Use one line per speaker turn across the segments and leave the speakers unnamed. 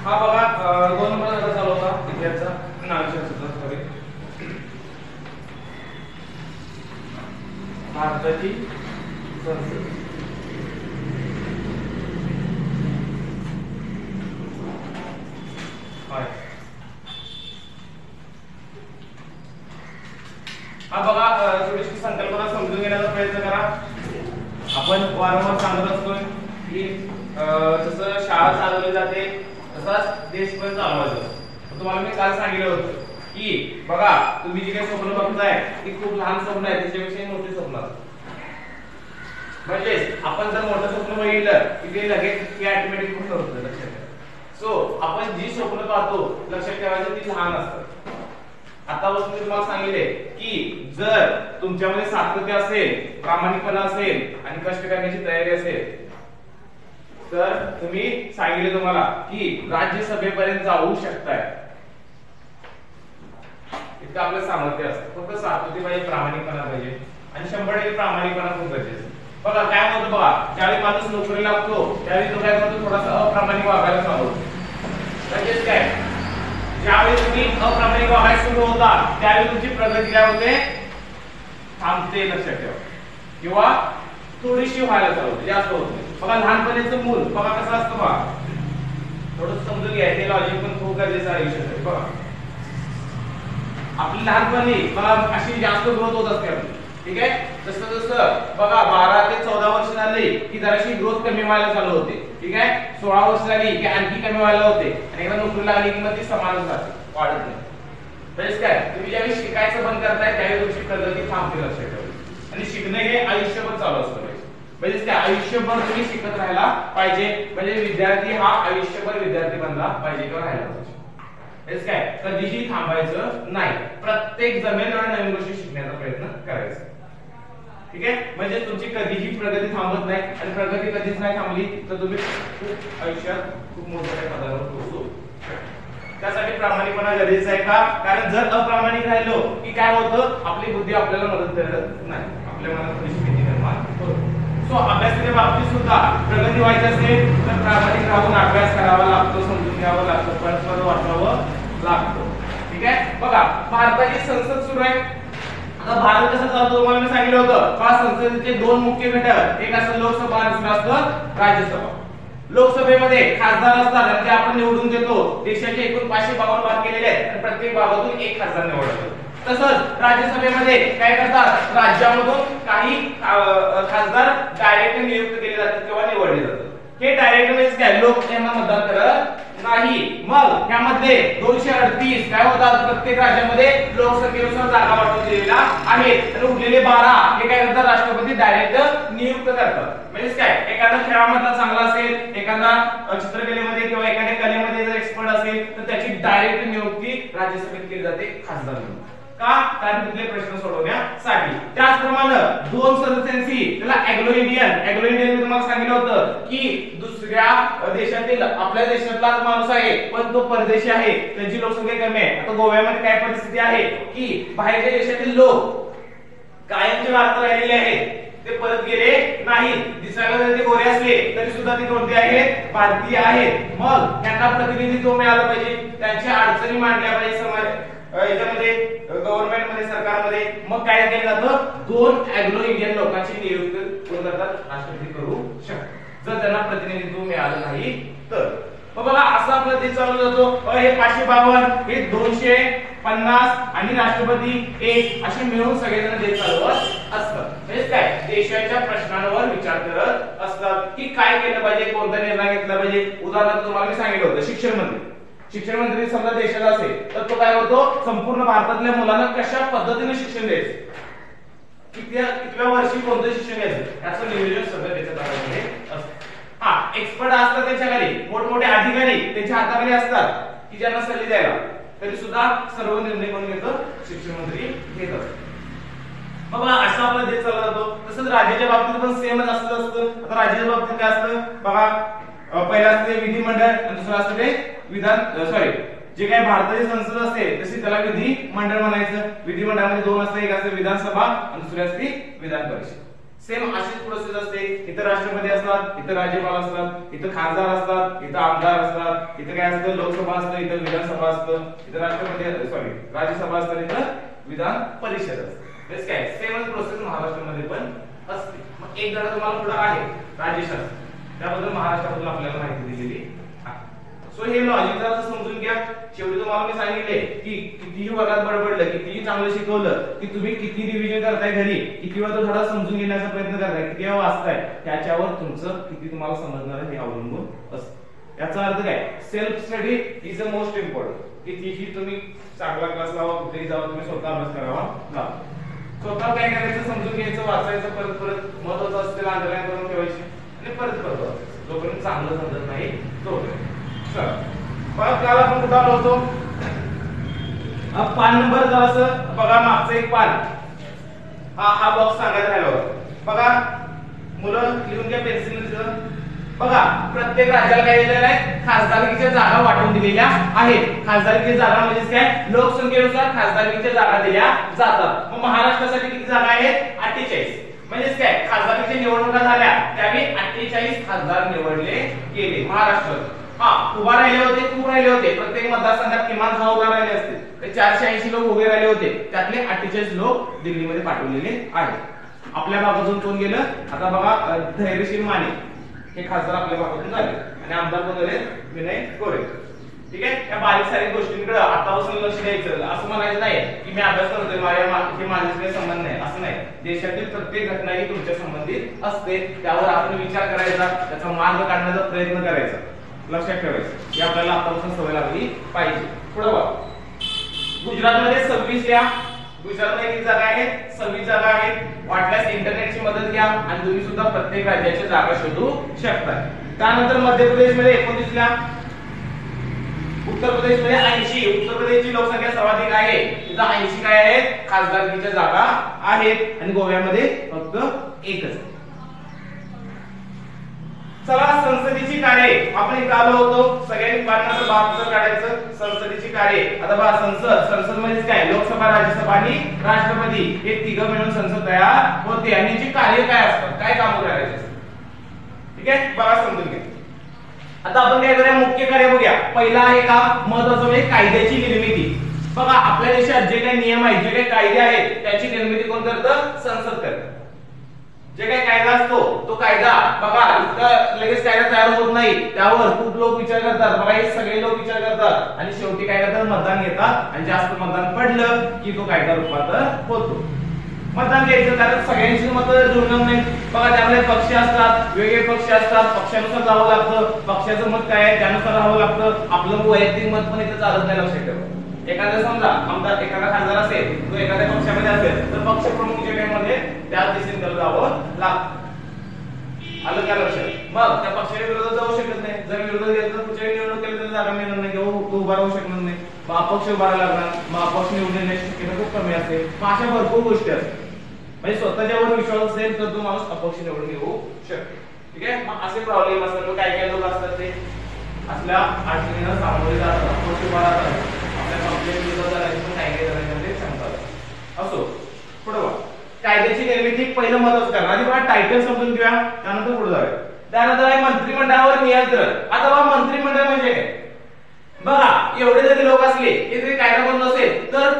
हा बघा 2 नंबर चालू होता इतिहासचा नाविकशास्त्राचा सॉरी भारताची संसद हा बघा थोडीशी संकल्पना समजून घेण्याचा प्रयत्न करा। आपण वारंवार सांगत असतो की जसं शाळा चालवली जाते तसाच देश पण चालवायचा। तुम्हाला मी काल सांगितलं होतं की बघा तुम्ही जी काही स्वप्न बघताय ती खूप लहान स्वप्न आहे, त्याच्यापेक्षा मोठी स्वप्न असतात। म्हणजे आपण जर मोठं स्वप्न बघितलं की ते लगेच ते ऑटोमॅटिक पूर्ण होतं लक्षात ठेवा। सो आपण जी स्वप्न पाहतो लक्षात ठेवायचं ती लहान असतात। आतापासून मी तुम्हाला सांगितले की जर तुमच्यामध्ये सातत्य असेल, प्रामाणिकपणा असेल आणि कष्ट करण्याची तयारी असेल तर तुम्ही सांगितले तुम्हाला की राज्यसभेपर्यंत जाऊ शकताय। इतकं आपलं सामर्थ्य असतं, फक्त सातत्य पाहिजे, प्रामाणिकपणा पाहिजे आणि 100% प्रामाणिकपणा खूप गरजेचं आहे। बघा काय होतं बघा, ज्यावेळी माणूस नोकरी लागतो त्यावेळी तो काय करतो, थोडासा अप्रामाणिक वागायला चालू होतो। म्हणजेच काय, ज्यावेळी तुम्ही अप्रामाणिक वागायला सुरू होता त्यावेळी तुमची प्रगती काय होते, थांबते लक्षात ठेवा, किंवा थोडीशी व्हायला चालू होते, जास्त होत नाही। बघा लहानपणीचं मूल बघा कसं असतं बघा, थोडं समजून घ्या, हे लॉजिक पण खूप गरजेचं आहे आयुष्यात। बघा आपली लहानपणी बघा अशी जास्त ग्रोथ होत असते आपली, ठीक आहे। जसं जसं बघा 12 ते 14 वर्ष झाली की जराशी ग्रोथ कमी व्हायला चालू होते, ठीक आहे। 16 वर्ष झाली की आणखी कमी व्हायला होते आणि एकदा नोकरी लागली की मग ती समानच राहते, वाढत नाही। म्हणजे काय, तुम्ही ज्यावेळी शिकायचं बंद करताय त्यावेळी तुमची प्रगती थांबते लक्षात ठेवा। आणि शिकणं हे आयुष्यभर चालू असतं पाहिजे, म्हणजे काय आयुष्यभर तुम्ही शिकत राहायला पाहिजे। म्हणजे विद्यार्थी हा आयुष्यभर विद्यार्थी बनला पाहिजे किंवा राहायला पाहिजे। हेच काय, कधीही थांबायचं नाही, प्रत्येक जमेल तेवढ्या नवीन गोष्टी शिकण्याचा प्रयत्न करायचा, ठीक आहे। म्हणजे तुमची कधीही प्रगती थांबत नाही आणि प्रगती कधीच नाही थांबली तर तुम्ही खूप आयुष्यात खूप मोठ्या पदावर पोहोचू शकता। त्यासाठी प्रामाणिकपणा गरजेचा आहे का, कारण जर अप्रामाणिक राहिलो की काय होतं, आपली बुद्धी आपल्याला मदत करत नाही, आपल्या मनात थोडीशी भीती निर्माण होते। सो अभ्यासाच्या बाबतीत सुद्धा प्रगती व्हायची असेल तर प्रामाणिक राहून अभ्यास करावा लागतो, समजून घ्यावं लागतं, परस्पर वाचावं लागतं, ठीक आहे। बघा भारताची संसद सुरू आहे, आता भारत कसं चालतो तुम्हाला मी सांगितलं होतं, का संसदेचे 2 मुख्य घटक, एक असतं लोकसभा आणि दुसरं असतं राज्यसभा। लोकसभेमध्ये खासदार असतात आणि ते आपण निवडून देतो, देशाचे एकूण 552 भाग केलेले आहेत आणि प्रत्येक भागातून एक खासदार निवडला। तसंच राज्यसभेमध्ये काय करतात, राज्यामधून काही खासदार डायरेक्ट नियुक्त केले जातात किंवा निवडले जातात। हे डायरेक्ट म्हणजे काय, लोक त्यांना मतदान करत नाही। मग यामध्ये 238 काय होतात, प्रत्येक राज्यामध्ये लोकसंख्येनुसार जागा वाटून दिलेल्या आहेत आणि उरलेले 12 हे काय करतात, राष्ट्रपती डायरेक्ट नियुक्त करतात। म्हणजे काय, एखादा खेळामधला चांगला असेल, एखादा चित्रकलेमध्ये किंवा एखाद्या कलेमध्ये जर एक्सपर्ट असेल तर त्याची डायरेक्ट नियुक्ती राज्यसभेत केली जाते खासदार म्हणून, का, कारण तिथले प्रश्न सोडवण्यासाठी। त्याचप्रमाणे 2 सदस्यांची त्याला अँग्लो इंडियन मी तुम्हाला सांगितलं होतं की दुसऱ्या देशातील आपल्या देशातला माणूस आहे पण तो परदेशी आहे, त्याची लोकसंख्या कमी आहे। आता गोव्यामध्ये काय परिस्थिती आहे की बाहेरच्या देशातील लोक कायमचे भारतात राहिलेले आहेत, ते परत गेले नाही। दिसायला जरी ते गोरे असले तरी सुद्धा ते कोणते आहेत, भारतीय आहेत। मग त्यांना प्रतिनिधित्व मिळालं पाहिजे, त्यांच्या अडचणी मांडल्या पाहिजे समाज याच्यामध्ये, गव्हर्नमेंट मध्ये, सरकारमध्ये। मग काय केलं जातं, 2 अँग्लो इंडियन लोकांची नियुक्ती कोण करतात, राष्ट्रपती करू शकतात, जर त्यांना प्रतिनिधित्व मिळालं नाही तर। बघा असं आपलं देश चालू जातो, हे 552 हे 250 आणि राष्ट्रपती 1 असे मिळून सगळेजण देश चालवत असतात। म्हणजे काय, देशाच्या प्रश्नांवर विचार करत असतात की काय केलं पाहिजे, कोणता निर्णय घेतला पाहिजे। उदाहरणार्थ तुम्हाला मी सांगितलं होतं शिक्षण मंत्री समजा देशाला असेल तर तो काय होतो, संपूर्ण भारतातल्या मुलांना कशा पद्धतीने शिक्षण द्यायचं, कितव्या वर्षी कोणतं शिक्षण घ्यायचं याचं नियोजन सगळं त्याच्या ताब्यामध्ये असतं। हा एक्सपर्ट असतात त्याच्याखाली, मोठमोठे अधिकारी त्यांच्या हाताखाली असतात की ज्यांना सल्ले द्यायला, तरी सुद्धा सर्व निर्णय कोण घेतो, शिक्षण मंत्री घेत असतो। बघा असा आपला देश चालला जातो। तसंच राज्याच्या बाबतीत पण सेमच असतं। आता राज्याच्या बाबतीत काय असतं बघा, पहिला असते विधिमंडळ आणि दुसरं असतं ते जे काही भारताची संसद असते तशी त्याला विधिमंडळ म्हणायचं। विधिमंडळामध्ये 2 असतात, एक असते विधानसभा आणि दुसरी असते विधान परिषद। सेम अशीच प्रोसेस असते. इथं राष्ट्रपती असतात, इथं राज्यपाल असतात, इथं खासदार असतात, इथं आमदार असतात, इथं काय असतं लोकसभा असतं, इथं विधानसभा असतं, इथं राष्ट्रपती सॉरी राज्यसभा असतं, इथं विधान परिषद असतं. हेच काय सेमच प्रोसेस महाराष्ट्रामध्ये पण असते. मग एक जण तुम्हाला पुढे आहे राज्यशास्त्र, त्याबद्दल महाराष्ट्राबद्दल आपल्याला माहिती दिलेली आहे. सो हे लॉजिक जरा समजून घ्या. शेवटी तुम्हाला मी सांगितले की कितीही वर्गात बडबडलं, कितीही चांगलं शिकवलं की तुम्ही किती रिव्हिजन करताय घरी, किती वेळा तो धडा समजून घेण्याचा प्रयत्न करताय, किती वेळा वाचताय, त्याच्यावर तुमचं किती तुम्हाला समजणार हे अवलंबून असतं. याचा अर्थ काय self study is a most important. कितीही तुम्ही चांगला क्लास लावा, कुठेही जावा, तुम्ही स्वतः अभ्यास करावा लावा. स्वतः काय करायचं समजून घ्यायचं, वाचायचं, परत परत महत्वाचं असतं त्याला अंडरलाईन करून ठेवायचे आणि परत परत वाचायचं जोपर्यंत चांगलं समजत नाही तोपर्यंत. परत काल आपण कुठं आलो होतो, पान नंबर जरासं बघा, मागचं एक पान हा बॉक्स सांगायचा राहिला होता. बघा मुलं लिहून घ्या पेन्सिलनं. बघा प्रत्येक राज्याला काय दिलेलं आहे, खासदारकीच्या जागा वाटून दिलेल्या आहेत. खासदारकीच्या जागा म्हणजे काय, लोकसंख्येनुसार खासदारकीच्या जागा दिल्या जातात. मग महाराष्ट्रासाठी किती जागा आहेत, 48. म्हणजे काय खासदारकीच्या निवडणुका झाल्या त्यावेळी 48 खासदार निवडले गेले महाराष्ट्रात. उभा राहिले होते, खूप राहिले होते. प्रत्येक मतदारसंघात किमान 6 उभे राहिले असते, तर 480 लोक उभे राहिले होते. त्यातले 48 लोक दिल्लीमध्ये पाठवलेले आहेत. आपल्या भागातून कोण गेलं, आता बघा धैर्यशील माने हे खासदार आपल्या भागातून झाले आणि आमदार कोण झाले, विनय गोरे. ठीक आहे. या बारीक सारीक गोष्टींकडे आतापासून लक्ष द्यायचं. असं म्हणायचं नाही की मी अभ्यास करतोय माझ्याशी काही संबंध नाही, असं नाही. देशातील प्रत्येक घटना ही तुमच्या संबंधित असते, त्यावर आपण विचार करायचा, त्याचा मार्ग काढण्याचा प्रयत्न करायचा. लक्षात ठेवायचं, ही आपल्याला आतापासून सवय लागली पाहिजे. पुढे बघा, गुजरातमध्ये 26 या गुजरातमध्ये किती जागा आहेत, 26 जागा आहेत. वाटल्यास इंटरनेटची मदत घ्या आणि तुम्ही सुद्धा प्रत्येक राज्याची जागा शोधू शकता. त्यानंतर मध्य प्रदेशमध्ये 29 ला, उत्तर प्रदेशमध्ये 80. उत्तर प्रदेशची लोकसंख्या सर्वाधिक आहे, तिथं 80 काय आहेत, खासदारकीच्या जागा आहेत. आणि गोव्यामध्ये फक्त एकच. चला संसदेची कार्ये, आपण इथं आलो होतो, सगळ्यांनी पाठांतर 72 काढायचं. संसदेची कार्ये, आता बघा संसद म्हणजे काय, लोकसभा, राज्यसभा आणि राष्ट्रपती हे तिघं मिळून संसद तयार होते. आणि याची कार्य काय असतात, काय काम करायचे. ठीक आहे, बघा समजून घ्या. आता आपण काय करूया, मुख्य कार्य बघूया. पहिला आहे का महत्त्वाचं म्हणजे कायद्याची निर्मिती. बघा आपल्या देशात जे काही नियम आहेत, जे काही कायदे आहेत, त्याची निर्मिती कोण करतं, संसद करतं. जे काही कायदा असतो तो कायदा बघा इतका लगेच कायदा तयार होत नाही, त्यावर खूप लोक विचार करतात. बघा हे सगळे लोक विचार करतात आणि शेवटी काय करतात, मतदान घेतात आणि जास्त मतदान पडलं की तो कायदा रूपांतर होतो. मतदान घ्यायचं, कारण सगळ्यांची मतं जुळणार नाही. बघा त्यामध्ये पक्ष असतात, वेगवेगळे पक्ष असतात, पक्षानुसार जावं लागतं. पक्षाचं मत काय आहे त्यानुसार राहावं लागतं. आपलं वैयक्तिक मत पण इथं चालत नाही, लक्षात ठेवा. एखादा समजा आमदार एखादा खासदार असेल, तो एखाद्या पक्षामध्ये असेल तर पक्ष प्रमुख जे काही मध्ये त्याच दिशेने त्याला जावं लागतं. आलं का लक्षात. मग त्या पक्षाच्या विरोधात जाऊ शकत नाही. जर विरोधात गेलं तर पुढच्या निवडणूक केली तर जागा मिळणार नाही, किंवा तो उभा राहू शकणार नाही. मग अपक्ष उभा लागणार, मग अपक्ष निवडून येण्याची शक्यता खूप कमी असते. मग अशा भरपूर गोष्टी असतात. म्हणजे स्वतःच्यावर विश्वास असेल तर तो माणूस अपक्ष निवडून येऊ शकतो. ठीक आहे. मग असे प्रॉब्लेम असतात. काय काय लोक असतात ते असल्या अडचणींना सामोरे जातात, अपक्ष उभा राहतात. असो पुढे बघा, कायद्याची निर्मिती पहिलं महत्त्वाचं कारण. आधी बघा टायटल समजून घेऊया, त्यानंतर पुढे जाऊया. त्यानंतर आहे मंत्रिमंडळावर नियंत्रण. आता बघा मंत्रिमंडळ म्हणजे काय, बघा एवढे जरी लोक असले हे जरी कायदा बनत नसेल तर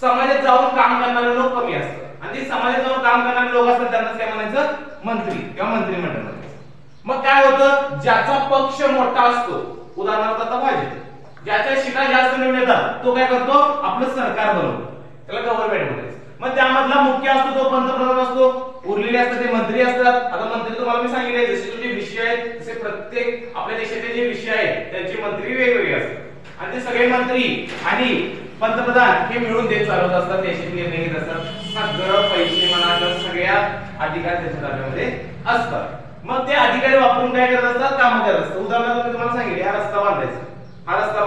समाजात जाऊन काम करणारे लोक कमी असतात. आणि समाजात जाऊन काम करणारे लोक असतात त्यांनाच काय म्हणायचं, मंत्री किंवा मंत्रिमंडळ म्हणायचं. मग काय होतं, ज्याचा पक्ष मोठा असतो, उदाहरणार्थ आता भाजप, ज्याच्या शिटा जास्त निवडून येतात तो काय करतो, आपलं सरकार बनवतो, त्याला गव्हर्नमेंट म्हणायचं. मग त्यामधला मुख्य असतो तो पंतप्रधान असतो, उरलेले असतात ते मंत्री असतात. आता मंत्री तुम्हाला मी सांगितले जसे तुझे विषय आहेत तसे प्रत्येक आपल्या देशाचे जे विषय आहेत त्यांचे मंत्री वेगवेगळे असतात. आणि ते सगळे मंत्री आणि पंतप्रधान हे मिळून देश चालवत असतात, देशाचे निर्णय घेत असतात. सगळं पैसे म्हणा सगळ्या अधिकार त्याच्या ताब्यामध्ये असतात. मग ते अधिकारी वापरून काय करत असतात, काम करत असतात. उदाहरणार्थ मी तुम्हाला सांगितले हा रस्ता बांधायचा, हा रस्ता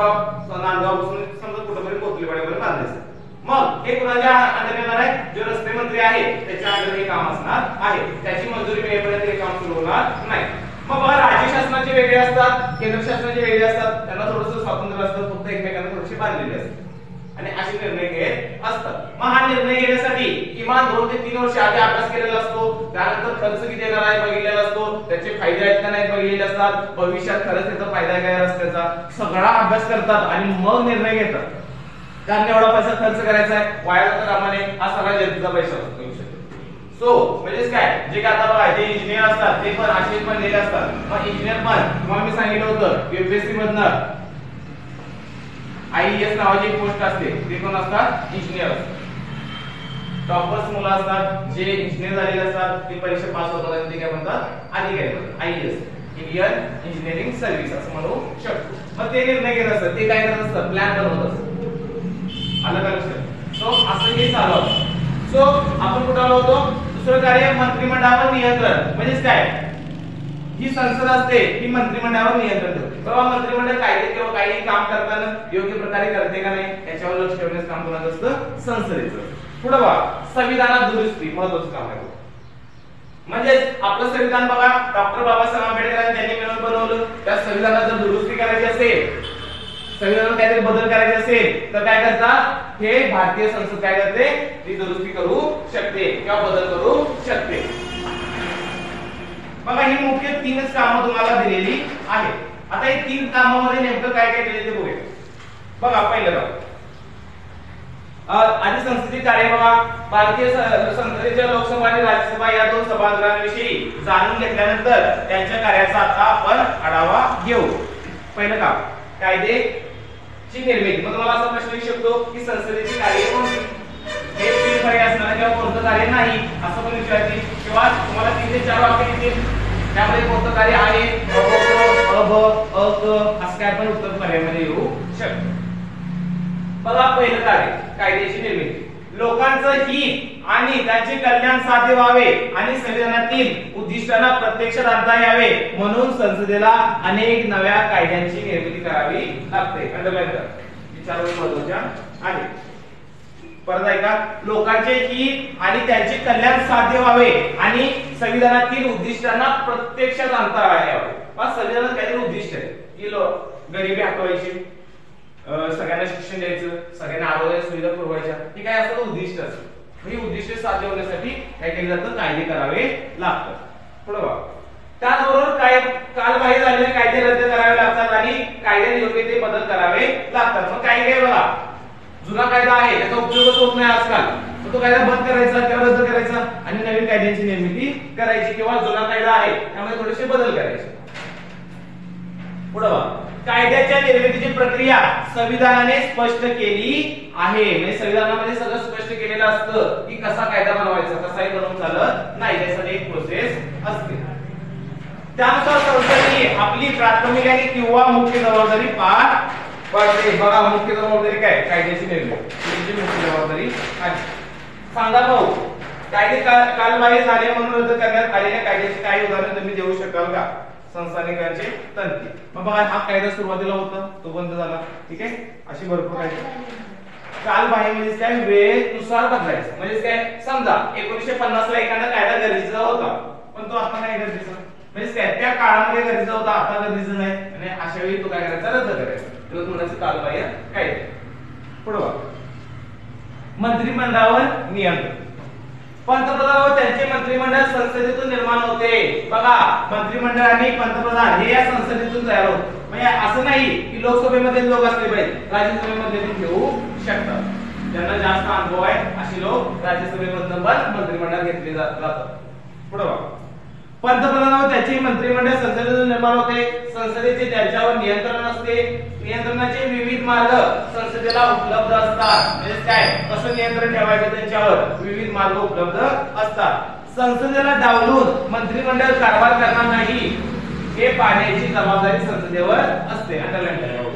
नांदगावपासून समजा कुठेतरी कोथलीवाडीपर्यंत बांधायचा. मग हे कुणाच्या अंडर येणार आहे, जो रस्ते मंत्री आहे त्याच्या अंडर हे काम असणार आहे. त्याची मंजुरी मिळेपर्यंत हे काम सुरू होणार नाही. मग बघा राज्य शासनाचे वेगळे असतात, केंद्र शासनाचे वेगळे असतात. त्यांना थोडंसं स्वातंत्र्य असतं, फक्त एकमेकांना थोडेसे बांधलेले असतात. आणि असे निर्णय घेत असतात. मग हा निर्णय घेण्यासाठी किमान 2 ते 3 वर्ष आधी अभ्यास केलेला असतो, त्यानंतर खर्च किती येणार आहे बघितलेला असतो, त्याचे फायदे आहेत का नाही बघितलेले असतात, भविष्यात खरंच त्याचा फायदा काय रस्त्याचा सगळा अभ्यास करतात आणि मग निर्णय घेतात. कारण एवढा पैसा खर्च करायचा आहे वाया जाता कामा नये, हा सगळा जनतेचा पैसा असतो. सो म्हणजे काय जे काय आता बघा जे इंजिनियर असतात ते पण असे बनलेले असतात. मग इंजिनियर पण तुम्हाला मी सांगितलं होतं यूपीएससी मधनं आयईएस नावाची एक पोस्ट असते, ते कोण असतात इंजिनियर असतात. टॉपर्स मुलं असतात जे इंजिनियर झालेले असतात, ते परीक्षा पास होतात आणि ते काय म्हणतात अधिकारी म्हणतात. आयईएस इंडियन इंजिनिअरिंग सर्व्हिस असं म्हणू शकतो. मग ते निर्णय घेत असतात, ते काय करत असतात प्लॅन बनवत असतात. आलं का लक्षात? सो असं हे चालू असतं. सो आपण कुठे आलो होतो? दुसरं कार्य मंत्रिमंडळावर नियंत्रण. म्हणजे काय ही संसद असते ही मंत्रिमंडळावर नियंत्रण ठेवते. बाबा मंत्रिमंडळ कायदे किंवा काही काम करताना योग्य प्रकारे करते का नाही याच्यावर लक्ष ठेवण्याचं काम कोणाचं असतं? संसदेचं. पुढे बघा संविधानात दुरुस्ती महत्त्वाचं काम आहे. म्हणजे आपलं संविधान बघा डॉक्टर बाबासाहेब आंबेडकरांनी त्यांनी मिळून बनवलं. त्या संविधानात जर दुरुस्ती करायची असेल, संविधानात काहीतरी बदल करायचे असेल तर काय करतात? हे भारतीय संसद काय करते? ती दुरुस्ती करू शकते किंवा बदल करू शकते. बघा ही मुख्य 3च कामं तुम्हाला दिलेली आहेत. आता हे 3 कामामध्ये नेमकं काय काय केले ते बघूया. बघा पहिलं काम आधी संसदीय कार्य. बघा भारतीय संसदेच्या लोकसभा आणि राज्यसभा या 2 सभागृहांविषयी जाणून घेतल्यानंतर त्यांच्या कार्याचा आता आपण आढावा घेऊ. पहिलं काम कायदेची निर्मिती. मग तुम्हाला असा प्रश्न येऊ शकतो की संसदेची कार्य कोणती? हे 3 पर्याय असणार किंवा कोणतं कार्य नाही असं पण विचारतील किंवा तुम्हाला 3 ते 4 वाक्य येतील त्यामध्ये कोणतं कार्य आहे अ असं काय पण उत्तर पर्यायामध्ये येऊ शकतं. बघा पहिलं कार्य कायद्याची निर्मिती. लोकांचं हित आणि त्यांचे कल्याण साध्य व्हावे आणि संविधानातील उद्दिष्टांना प्रत्यक्षात आणता यावे म्हणून संसदेला अनेक नव्या कायद्यांची निर्मिती करावी लागते. अंडरलाईन करा, विचार महत्त्वाच्या आहे. परत ऐका, लोकांचे हित आणि त्यांचे कल्याण साध्य व्हावे आणि संविधानातील उद्दिष्टांना प्रत्यक्षात आणता यावे. संविधानात काहीतरी उद्दिष्ट आहे की गरिबी हटवायची, सगळ्यांना शिक्षण द्यायचं, सगळ्यांना आरोग्य सुविधा पुरवायच्या, हे काय असतं उद्दिष्ट असतं. ही उद्दिष्टे साध्य होण्यासाठी काय केलं जातं? कायदे करावे लागतात. पुढे बघा त्याचबरोबर काय कालबाह्य झालेले कायदे रद्द करावे लागतात आणि कायद्यात योग्य ते बदल करावे लागतात. मग काय काय बघा जुना कायदा आहे त्याचा उपयोगच होत नाही आजकाल, तर तो कायदा बंद करायचा किंवा रद्द करायचा आणि नवीन कायद्यांची निर्मिती करायची किंवा जुना कायदा आहे त्यामध्ये थोडेसे बदल करायचे. पुढे बघा कायद्याच्या निर्मितीची प्रक्रिया संविधानाने स्पष्ट केली आहे. म्हणजे संविधानामध्ये सगळं स्पष्ट केलेलं असतं की कसा कायदा बनवायचा, कसाही बनवून चालत नाही, त्यासाठी एक प्रोसेस असते. त्यानुसार संसदेने आपली प्राथमिक आणि किंवा मुख्य जबाबदारी पार पाडते. बघा मुख्य जबाबदारी काय? कायद्याची निर्मिती मुख्य जबाबदारी आहे. सांगा भाऊ कायदे कालबाह्य झाले म्हणून रद्द करण्यात आलेल्या कायद्याची काही उदाहरण तुम्ही देऊ शकाल का? संस्थानिकांचे तंती. मग बघा हा कायदा सुरुवातीला होता तो बंद झाला, ठीक आहे. अशी भरपूर कायदे कालबाह्य म्हणजे काय वेळेनुसार बदलायचं. म्हणजे काय समजा 1950 ला एखादा कायदा गरजेचा होता पण तो आता नाही गरजेचा, म्हणजे काय त्या काळामध्ये गरजेचा होता आता गरजेचा नाही आणि अशा वेळी तो काय करायचा? रद्द करायचा. तो म्हणायचं कालबाह्य कायदे. पुढे बघा मंत्रिमंडळावर नियंत्रण. पंतप्रधान व त्यांचे मंत्रिमंडळ संसदेतून निर्माण होते. बघा मंत्रिमंडळ आणि पंतप्रधान हे या संसदेतून तयार होते. म्हणजे असं नाही की लोकसभेमध्ये लोक असले पाहिजे, राज्यसभेमध्ये देखील घेऊ शकतात. ज्यांना जास्त अनुभव आहे असे लोक राज्यसभेमधून पण मंत्रिमंडळ घेतले जातात. पुढे बघा पंतप्रधान व त्याचे मंत्रिमंडळ संसदेतून निर्माण होते. संसदेचे त्यांच्यावर नियंत्रण असते. नियंत्रणाचे विविध मार्ग संसदेला उपलब्ध असतात. म्हणजे काय कसं नियंत्रण ठेवायचं त्यांच्यावर विविध मार्ग उपलब्ध असतात. संसदेला डावलून मंत्रिमंडळ कारभार करणार नाही हे पाहण्याची जबाबदारी संसदेवर असते. अंडरलाईन करा.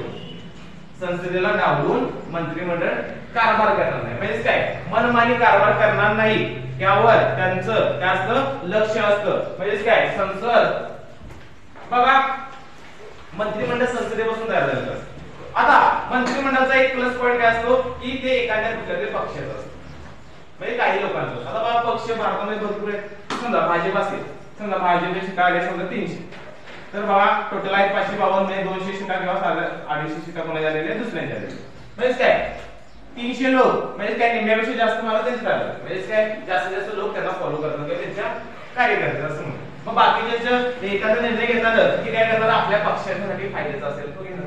संसदेला डावलून मंत्रिमंडळ कारभार करणार नाही म्हणजे काय मनमानी कारभार करणार नाही यावर त्यांचं जास्त लक्ष असतं. म्हणजे काय संसद बघा मंत्रिमंडळ संसदेपासून तयार झालेलं असतं. आता मंत्रिमंडळाचा एक प्लस पॉइंट काय असतो की ते एखाद्या कुठल्यातरी पक्षाचं असतं. म्हणजे काही लोकांचं आता बघा पक्ष भारतामध्ये भरपूर आहेत. समजा भाजप असेल, समजा भाजपचे सीटा आले समजा 300, तर बघा टोटल आहेत 552 म्हणजे 200 सीटा किंवा 250 सीटा कोणा झालेल्या दुसऱ्यांच्या झालेल्या. म्हणजे काय 300 लोक म्हणजे काय निम्म्यापेक्षा जास्त मला तेच करायचं म्हणजे काय जास्तीत जास्त लोक त्यांना फॉलो करतात किंवा त्यांच्या कार्य करतात असं म्हणतात. मग बाकीचे एखादा निर्णय घेतात की काय करतात आपल्या पक्षासाठी फायद्याचा असेल तो घेणार.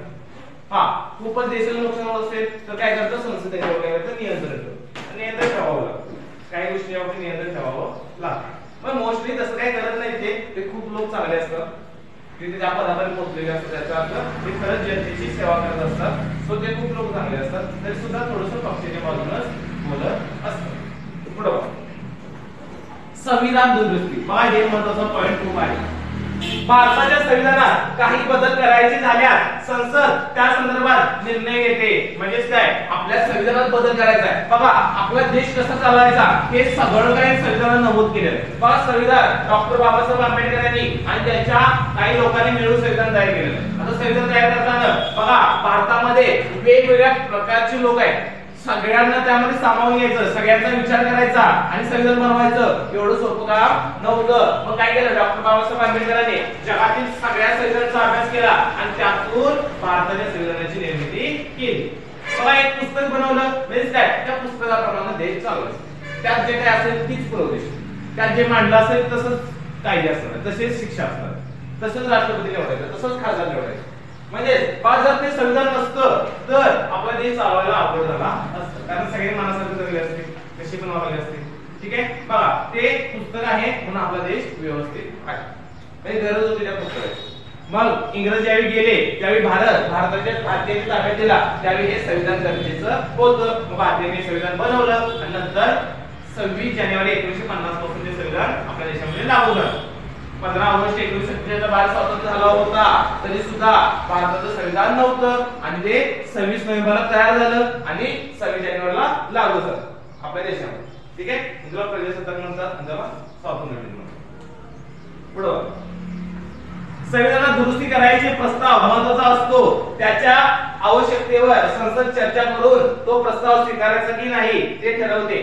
हा खूपच देशाला नुकसान होत असेल तर काय करतं संसद त्याच्यावर काय करतं नियंत्रण ठेवतं. नियंत्रण ठेवावं लागतं काही गोष्टींवर नियंत्रण ठेवावं लागतं. पण मोस्टली तसं काही करत नाही ते खूप लोक चांगले असतात तिथे ज्या पदावर पोहोचलेले असतात त्याचा अर्थ ते खरंच जनतेची सेवा करत असतात. सो ते खूप लोक चांगले असतात तरी सुद्धा थोडंसं पक्षाच्या बाजूनच बोलत असतात. पुढे संविधान दुरुस्ती बघा हे महत्त्वाचा पॉइंट खूप आहे. भारताच्या संविधानात काही बदल करायचे झाल्यास संसद त्या संदर्भात निर्णय घेते. म्हणजेच काय आपल्या संविधानात बदल करायचा आहे. बघा आपला देश कसा चालवायचा हे सगळं काही संविधानात नमूद केलेलं आहे. बघा संविधान डॉक्टर बाबासाहेब आंबेडकर यांनी आणि त्यांच्या काही लोकांनी मिळून संविधान तयार केलेलं आहे. आता संविधान तयार करताना बघा भारतामध्ये वेगवेगळ्या प्रकारचे लोक आहेत. सगळ्यांना त्यामध्ये सामावून घ्यायचं सगळ्यांचा विचार करायचा आणि संविधान बनवायचं एवढं सोपं काम नव्हतं. मग काय केलं डॉक्टर बाबासाहेब आंबेडकरांनी जगातील सगळ्या संविधानाचा अभ्यास केला आणि त्यातून भारताच्या संविधानाची निर्मिती केली. बघा एक पुस्तक बनवलं म्हणजे काय त्या पुस्तकाप्रमाणे देश चालवायचा. त्यात जे काय असेल तीच प्रदेश त्यात जे मांडलं असेल तसंच कायदे असतात तसेच शिक्षा असतात तसंच राष्ट्रपती निवडायचं तसंच खासदार निवडायचं. म्हणजे जर ते संविधान नसतं तर आपला देश चालवायला अवघड झाला असतं कारण सगळे माणसाला जगले असते कशी पण वागले असते. ठीक आहे बघा ते पुस्तक आहे म्हणून आपला देश व्यवस्थित आहे काही गरज होती त्या पुस्तकाची. मग इंग्रज ज्यावेळी गेले त्यावेळी भारताच्या भारतीयांनी ताब्यात दिला त्यावेळी हे संविधान गरजेचं होतं. मग भारतीयांनी संविधान बनवलं आणि नंतर 26 जानेवारी 1950 पासून ते संविधान आपल्या देशामध्ये लागू झालं. 15 ऑगस्ट 1947 ला भारत स्वतंत्र झाला होता तरी सुद्धा भारताचं संविधान नव्हतं आणि ते 26 नोव्हेंबरला तयार झालं आणि 26 जानेवारीला लागू झालं आपल्या देशामध्ये. ठीक आहे ज्याला प्रजासत्ताक म्हणतात ज्याला स्वातंत्र्य दिन म्हणतात. पुढे संविधानात दुरुस्ती करायचे प्रस्ताव महत्त्वाचा असतो. त्याच्या आवश्यकतेवर संसद चर्चा करून तो प्रस्ताव स्वीकारायचा की नाही ते ठरवते.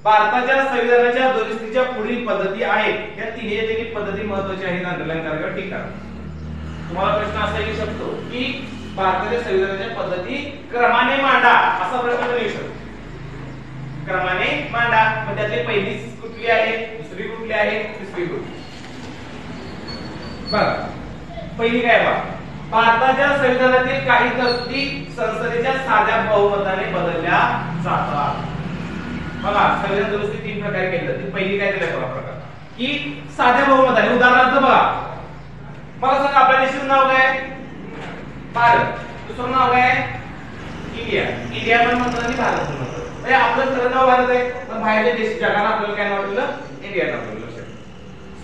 भारताच्या संविधानाच्या दुरुस्तीच्या पुढील पद्धती आहेत. या तिन्ही पद्धती महत्त्वाच्या आहेत अंडरलाईन करायला टिक करा. तुम्हाला प्रश्न असा येऊ शकतो की भारताच्या संविधानाच्या पद्धती क्रमाने मांडा असा प्रश्न येऊ शकतो. क्रमाने मांडा मग त्यातली पहिली कुठली आहे दुसरी कुठली आहे तिसरी कुठली. बघा पहिली काय बघा भारताच्या संविधानातील काही तरतुदी संसदेच्या साध्या बहुमताने बदलल्या जातात. बघा संविधान दुरुस्ती 3 प्रकारे केली जाते. पहिली काय दिलं बघा प्रकार की साध्या बहुमताने. उदाहरणार्थ बघा मला सांगा आपल्या देशाचं नाव काय भारत दुसरं नाव काय इंडिया. इंडिया पण म्हणतात आणि भारत पण म्हणतात म्हणजे आपलं खरं नाव भारत आहे पण बाहेरच्या देश जगाला आपल्याला काय नाव दिलं इंडिया नाव दिलं.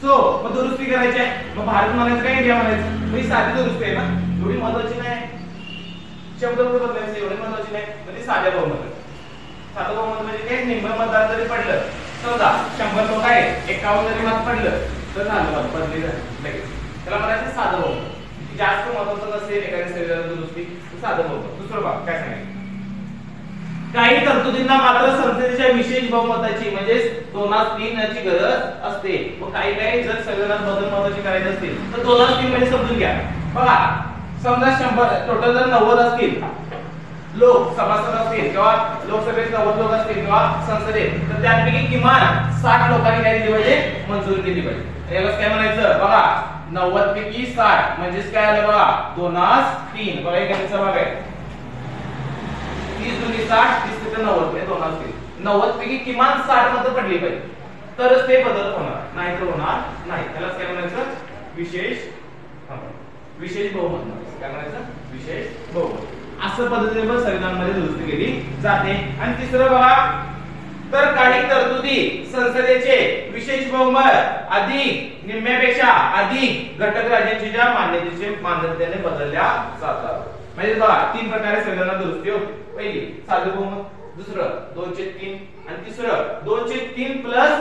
सो मग दुरुस्ती करायची आहे मग भारत म्हणायचं काय इंडिया म्हणायचं. ही साधी दुरुस्ती आहे ना एवढी महत्वाची नाही. शब्द बदलायचे एवढी महत्वाची नाही म्हणजे साध्या बहुमत. साधं बहुमत म्हणजे काय निम्म मतदान जरी पडलं समजा 100 लोक आहेत 51 जरी मत पडलं तर झालं बदली झाली त्याला म्हणायचं साधं बहुमत. जास्त महत्वाचं नसेल एखाद्या संविधान दुरुस्ती साधं बहुमत. दुसरं भाग काय सांगायचं काही तरतुदींना मात्र संसदेच्या विशेष बहुमताची म्हणजे 2/3 ची गरज असते. मग काही जर संविधानात बदल महत्वाचे करायचे असतील तर 2/3 म्हणजे समजून घ्या. बघा समजा 100 टोटल जर 90 असतील लोक सभासद असतील किंवा लोकसभेत 90 लोक असतील किंवा संसदेत तर त्यापैकी किमान 60 लोकांनी काय दिली पाहिजे मंजुरी दिली पाहिजे. यालाच काय म्हणायचं बघा 90 पैकी 60 म्हणजेच काय आलं बघा 2/3. बघा एक गणिताचा भाग आहे 30 × 60 30 × 90 म्हणजे 2/3. 90 पैकी किमान 60 मतं पडली पाहिजे तरच ते बदल होणार नाहीतर होणार नाही. त्यालाच काय म्हणायचं विशेष बहुमत. काय म्हणायचं विशेष बहुमत. असं पद्धतीने पण संविधानामध्ये दुरुस्ती केली जाते. आणि तिसरं बघा तर काही तरतुदी संसदेचे विशेष बहुमत अधिक निम्म्यापेक्षा अधिक घटक राज्यांच्या मान्यतेने बदलल्या जातात. म्हणजे बघा 3 प्रकारे संविधानात दुरुस्ती होते. पहिली साधं बहुमत दुसरं 2/3 आणि तिसरं 2/3 प्लस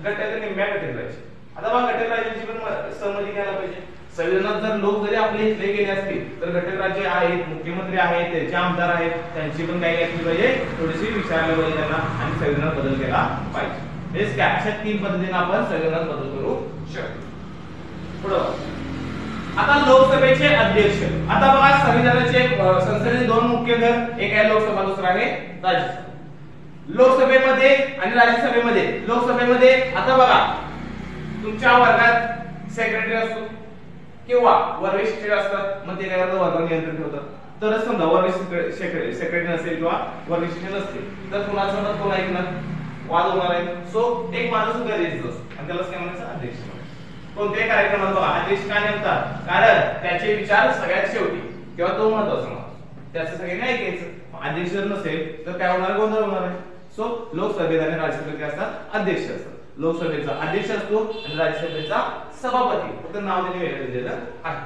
घटक निम्म्या घटक राज्य. आता बघा घटक राज्यांची पण सहमती घ्यायला पाहिजे. संविधानात जर लोक जरी आपले इथले गेले असतील तर घटक राज्य आहेत मुख्यमंत्री आहेत त्यांचे आमदार आहेत त्यांची पण काही असली पाहिजे थोडीशी विचारलं पाहिजे त्यांना आणि संविधानात बदल केला पाहिजे. हेच काय अशा 3 पद्धतीने आपण संविधानात बदल करू शकतो. पुढे आता लोकसभेचे अध्यक्ष. आता बघा संविधानाचे संसदेचे 2 मुख्य घर एक आहे लोकसभा दुसरा आहे राज्यसभा. लोकसभेमध्ये आणि राज्यसभेमध्ये, लोकसभेमध्ये आता बघा तुमच्या वर्गात सेक्रेटरी असतो किंवा वर्ग शिक्षक असतात, मग ते काय करतात वर्ग नियंत्रण ठेवतात. तर समजा वर्ग सेक्रेटरी नसेल किंवा वर्ग शिक्षक नसतील तर कुणाचं मत कोण ऐकणार, वाद होणार आहे. सो एक माणूस गरजेचा असतो आणि त्यालाच काय म्हणायचं, अध्यक्ष. कोणत्याही कार्यक्रमात बघा अध्यक्ष का नेमतात, कारण त्याचे विचार सगळ्यात शेवटी किंवा तो महत्वाचा माणूस, त्याचं सगळ्यांनी ऐकायचं. अध्यक्ष जर नसेल तर काय होणार, गोंधळ होणार आहे. सो लोकसभेत आणि राज्यसभेत काय असतात, अध्यक्ष असतात. लोकसभेचा अध्यक्ष असतो आणि राज्यसभेचा सभापती, फक्त नाव त्यांनी वेगळं दिलेलं आहे,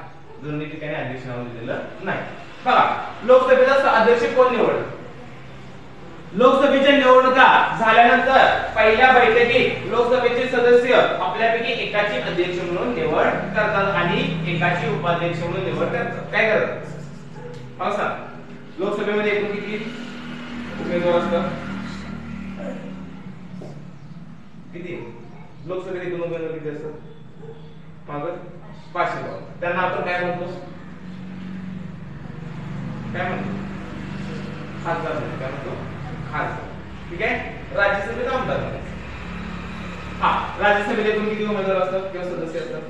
दोन्ही ठिकाणी अध्यक्ष नाव दिलेलं नाही. बघा लोकसभेचा अध्यक्ष कोण निवडतो, लोकसभेच्या निवडणुका झाल्यानंतर पहिल्या बैठकीत लोकसभेचे सदस्य आपल्यापैकी एकाची अध्यक्ष म्हणून निवड करतात आणि एकाची उपाध्यक्ष म्हणून निवड करतात. काय करतात मला सांग, लोकसभेमध्ये एकूण किती उमेदवार असतात, किती लोकसभेत एकूण उमेदवार किती असतात, मागं 500. त्यांना आपण काय म्हणतो, काय म्हणतो, खासदार म्हणतो. काय म्हणतो, खासदार. ठीक आहे. राज्यसभेत आमदार म्हणायचं. हा, राज्यसभेत एकूण किती उमेदवार असतात किंवा सदस्य असतात,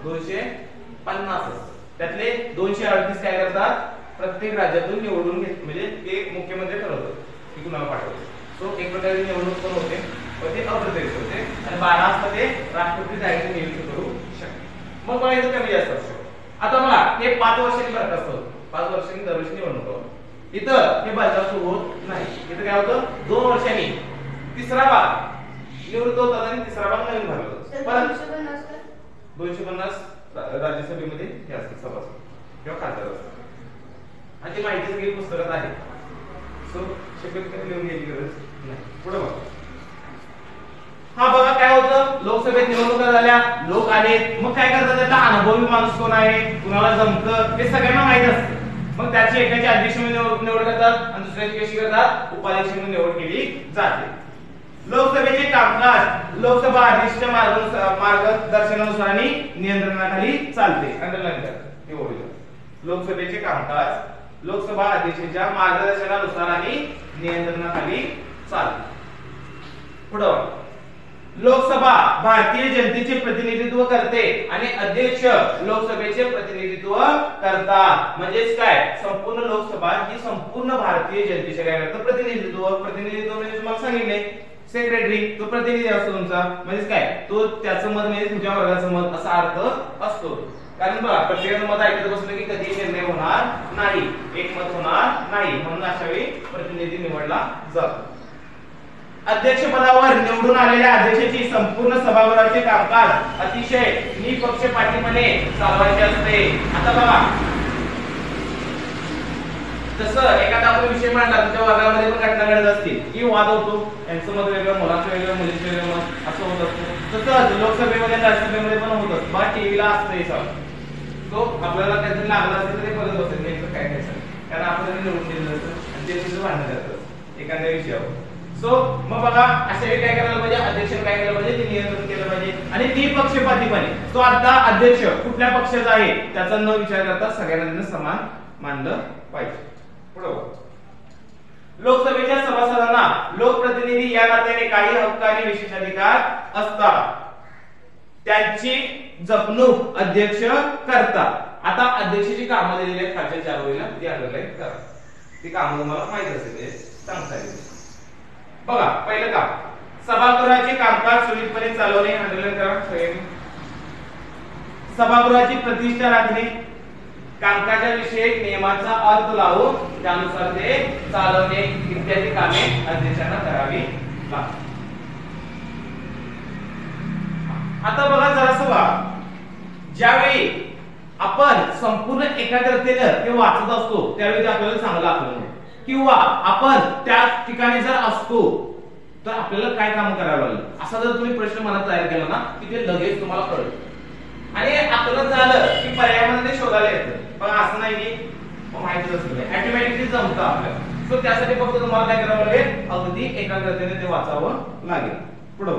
250 असतात. त्यातले 238 काय करतात, प्रत्येक राज्यातून निवडून घेत, म्हणजे ते मुख्यमंत्री ठरवतात की कुणाला पाठवायचं. सो एक प्रकारची निवडणूक पण होते पण ते अप्रत्यक्ष होते आणि 12 असतं ते राष्ट्रपती डायरेक्ट नियुक्त करू शकते. मग बघा इथं कमी जास्त असतं. आता बघा हे 5 वर्षांनी बरखास्त होतं, 5 वर्षांनी दरवर्षी निवडणूक होतं. इथं हे बरखास्त होत नाही. इथं काय होतं, 2 वर्षांनी तिसरा भाग निवृत्त होतात आणि तिसरा भाग नवीन भरला जातो. परत 250 राज्यसभेमध्ये हे असतात सभासद किंवा खासदार असतात आणि ती माहिती सगळी पुस्तकात आहे. सो शक्यतो लिहून घ्यायची गरज नाही. पुढे बघा. हा बघा काय होतं, लोकसभेत निवडणुका झाल्या, लोक आले, मग काय करतात, त्याचा अनुभवी माणूस कोण आहे, कुणाला जमतं हे सगळ्यांना माहित असतं. मग त्याची एकाची अध्यक्ष म्हणून निवड करतात आणि दुसऱ्याची कशी करतात, उपाध्यक्ष म्हणून निवड केली जाते. लोकसभेचे कामकाज लोकसभा अध्यक्षाच्या मार्गदर्शनानुसार आणि नियंत्रणाखाली चालते. अंडरलाईन करा. लोकसभेचे कामकाज लोकसभा अध्यक्षाच्या मार्गदर्शनानुसार आणि नियंत्रणाखाली चालते. पुढे लोकसभा भारतीय जनतेचे प्रतिनिधित्व करते आणि अध्यक्ष लोकसभेचे प्रतिनिधित्व करतात. म्हणजेच काय, संपूर्ण लोकसभा ही संपूर्ण भारतीय जनतेचे काय करतात, प्रतिनिधित्व. प्रतिनिधित्व म्हणजे तुम्हाला सांगितले सेक्रेटरी, तो प्रतिनिधी असतो तुमचा, म्हणजे काय, तो त्याचं मत म्हणजे तुमच्या वर्गाचं मत असा अर्थ असतो. कारण बघा प्रत्येकाचं मत ऐकत बसलं की कधी निर्णय होणार नाही, एकमत होणार नाही, म्हणून अशा वेळी प्रतिनिधी निवडला जातो. अध्यक्ष पदावर निवडून आलेल्या अध्यक्षाची संपूर्ण सभागृहाचे कामकाज अतिशय निपक्षपातीपणे चालवायचे असते. आता बघा तसं एखादा आपण विषय मांडला तुमच्या वर्गामध्ये पण घटना घडत असतील की वाद होतो, यांचं मत वेगळं, मुलाचं वेगळं, मुलीचं वेगळं मत असं होत असतं. तसंच लोकसभेमध्ये राज्यसभेमध्ये पण होत असतं. बा टीव्हीला असतं हे सगळं, तो आपल्याला काहीतरी लागला असेल तर ते बघत बसेल नेमकं काय काय सांग, कारण आपण निवडून दिलेलं असतं आणि ते तिथं भांडण करतात एखाद्या विषयावर. सो मग बघा अशा वेळी काय करायला पाहिजे, अध्यक्षाने काय केलं पाहिजे, ते नियंत्रण केलं पाहिजे आणि निपक्षपातीपणे. तो आता अध्यक्ष कुठल्या पक्षाचा आहे त्याचा न विचार करता सगळ्यांना समान मानलं पाहिजे. पुढे लोकसभेच्या सभासदांना लोकप्रतिनिधी या नात्याने काही हक्क आणि विशेषाधिकार असतात. त्यांची जपणूक अध्यक्ष करतात. आता अध्यक्षाची कामं दिलेली आहेत खालच्या 4 ओळीला, ती अंडरलाईन करा. ती कामं तुम्हाला माहित असेल ते सांगता येईल. बघा पहिलं काम, सभागृहाचे कामकाज सुरळीतपणे चालवणे, अंडरलाईन करा सगळ्यांनी. सभागृहाची प्रतिष्ठा राखणे, कामकाजाविषयक नियमांचा अर्थ लावून त्यानुसार ते चालवणे इत्यादी कामे अध्यक्षांना करावी लागतात. आता बघा जरासं बघा, ज्यावेळी आपण संपूर्ण एकाग्रतेनं ते वाचत असतो त्यावेळी ते आपल्याला चांगलं आठवण किंवा आपण त्या ठिकाणी जर असतो तर आपल्याला काय काम करावं लागेल असा जर तुम्ही प्रश्न मनात तयार केला ना की ते लगेच तुम्हाला कळतं आणि आकलन झालं की पर्यायामध्ये शोधायला येतं. पण असं नाही की माहितीच असतं, ऑटोमॅटिकली जमतं आपल्याला. सो त्यासाठी फक्त तुम्हाला काय करावं लागेल, अगदी एकाग्रतेने ते वाचावं लागेल. पुढे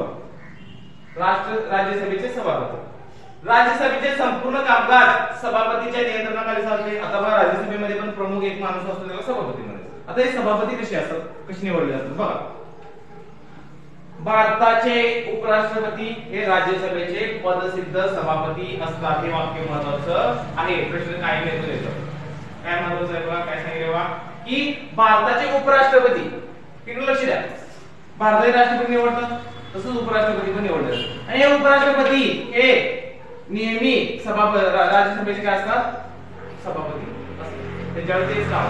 राज्यसभेचे सभापती. राज्यसभेचे संपूर्ण कामकाज सभापतीच्या नियंत्रणाखाली चालते. आता बघा राज्यसभेमध्ये पण प्रमुख एक माणूस असतो त्याला सभापती म्हणायचं. आता हे सभापती कसे असतात, कशी निवडले असतात बघा. भारताचे उपराष्ट्रपती हे राज्यसभेचे पदसिद्ध सभापती असतात. हे वाक्य महत्वाचं आहे. प्रश्न काय येतो काय महत्वाचं आहे बघा. काय सांगितले बघा की भारताचे उपराष्ट्रपती, किती लक्ष द्या, भारताचे राष्ट्रपती निवडतात तसंच उपराष्ट्रपती पण निवडतात. आणि हे उपराष्ट्रपती हे नेहमी राज्यसभेचे काय असतात, सभापती असतात. त्याच्यावर तेच काम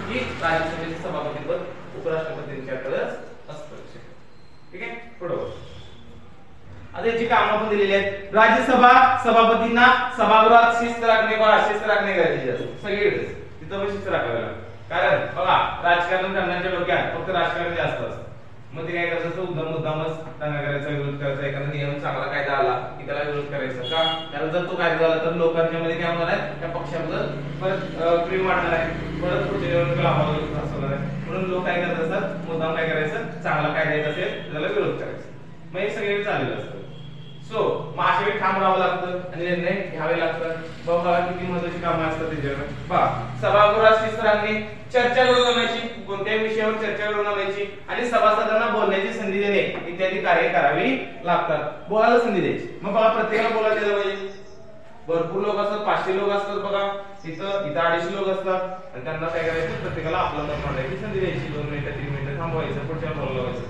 की राज्यसभेचे सभापती पद उपराष्ट्रपतींच्याकडेच असतं. ठीक आहे. बरोबर. आता याची कामं पण दिलेली आहेत. राज्यसभा सभापतींना सभागृहात शिस्त राखणे गरजेचे असते. सगळीकडे तिथं पण शिस्त राखावी लागते. कारण बघा राजकारण करण्याच्या डोक्यात फक्त राजकारण जास्त असतं. मग ते काय करायचं, मुद्दामच दंगा करायचा, विरोध करायचा. एखादा नियम चांगला कायदा आला की त्याला विरोध करायचा का, कारण जर तो कायदा झाला तर लोकांच्या मध्ये काय होणार आहे, त्या पक्षाबद्दल परत प्रेम वाढणार आहे, परत पुढच्या निवडणुकीला होणार आहे. म्हणून लोक काय करत असतात, मुद्दाम काय करायचं, चांगला कायदा येत असेल त्याला विरोध करायचा. मग हे सगळे चाललेलं असतं. सो मग अशा वेळी ठाम राहावं लागतं आणि निर्णय घ्यावे लागतात. बघा किती महत्त्वाची कामं असतात त्याच्यावर. पहा, सभागृहात शिस्त राखणे, चर्चा घडवून आणायची, कोणत्याही विषयावर चर्चा घडवून आणायची आणि सभासदांना बोलण्याची संधी देणे इत्यादी कार्य करावी लागतात. बोलायला संधी द्यायची. मग बघा प्रत्येकाला बोलायला दिलं पाहिजे. भरपूर लोक असतात, 500 लोक असतात बघा, इथं 250 लोक असतात आणि त्यांना काय करायचं, प्रत्येकाला आपलं मत मांडायची संधी द्यायची. 2 मिनिटं 3 मिनिटं थांबवायचं, पुढच्या बोलायला लावायचं.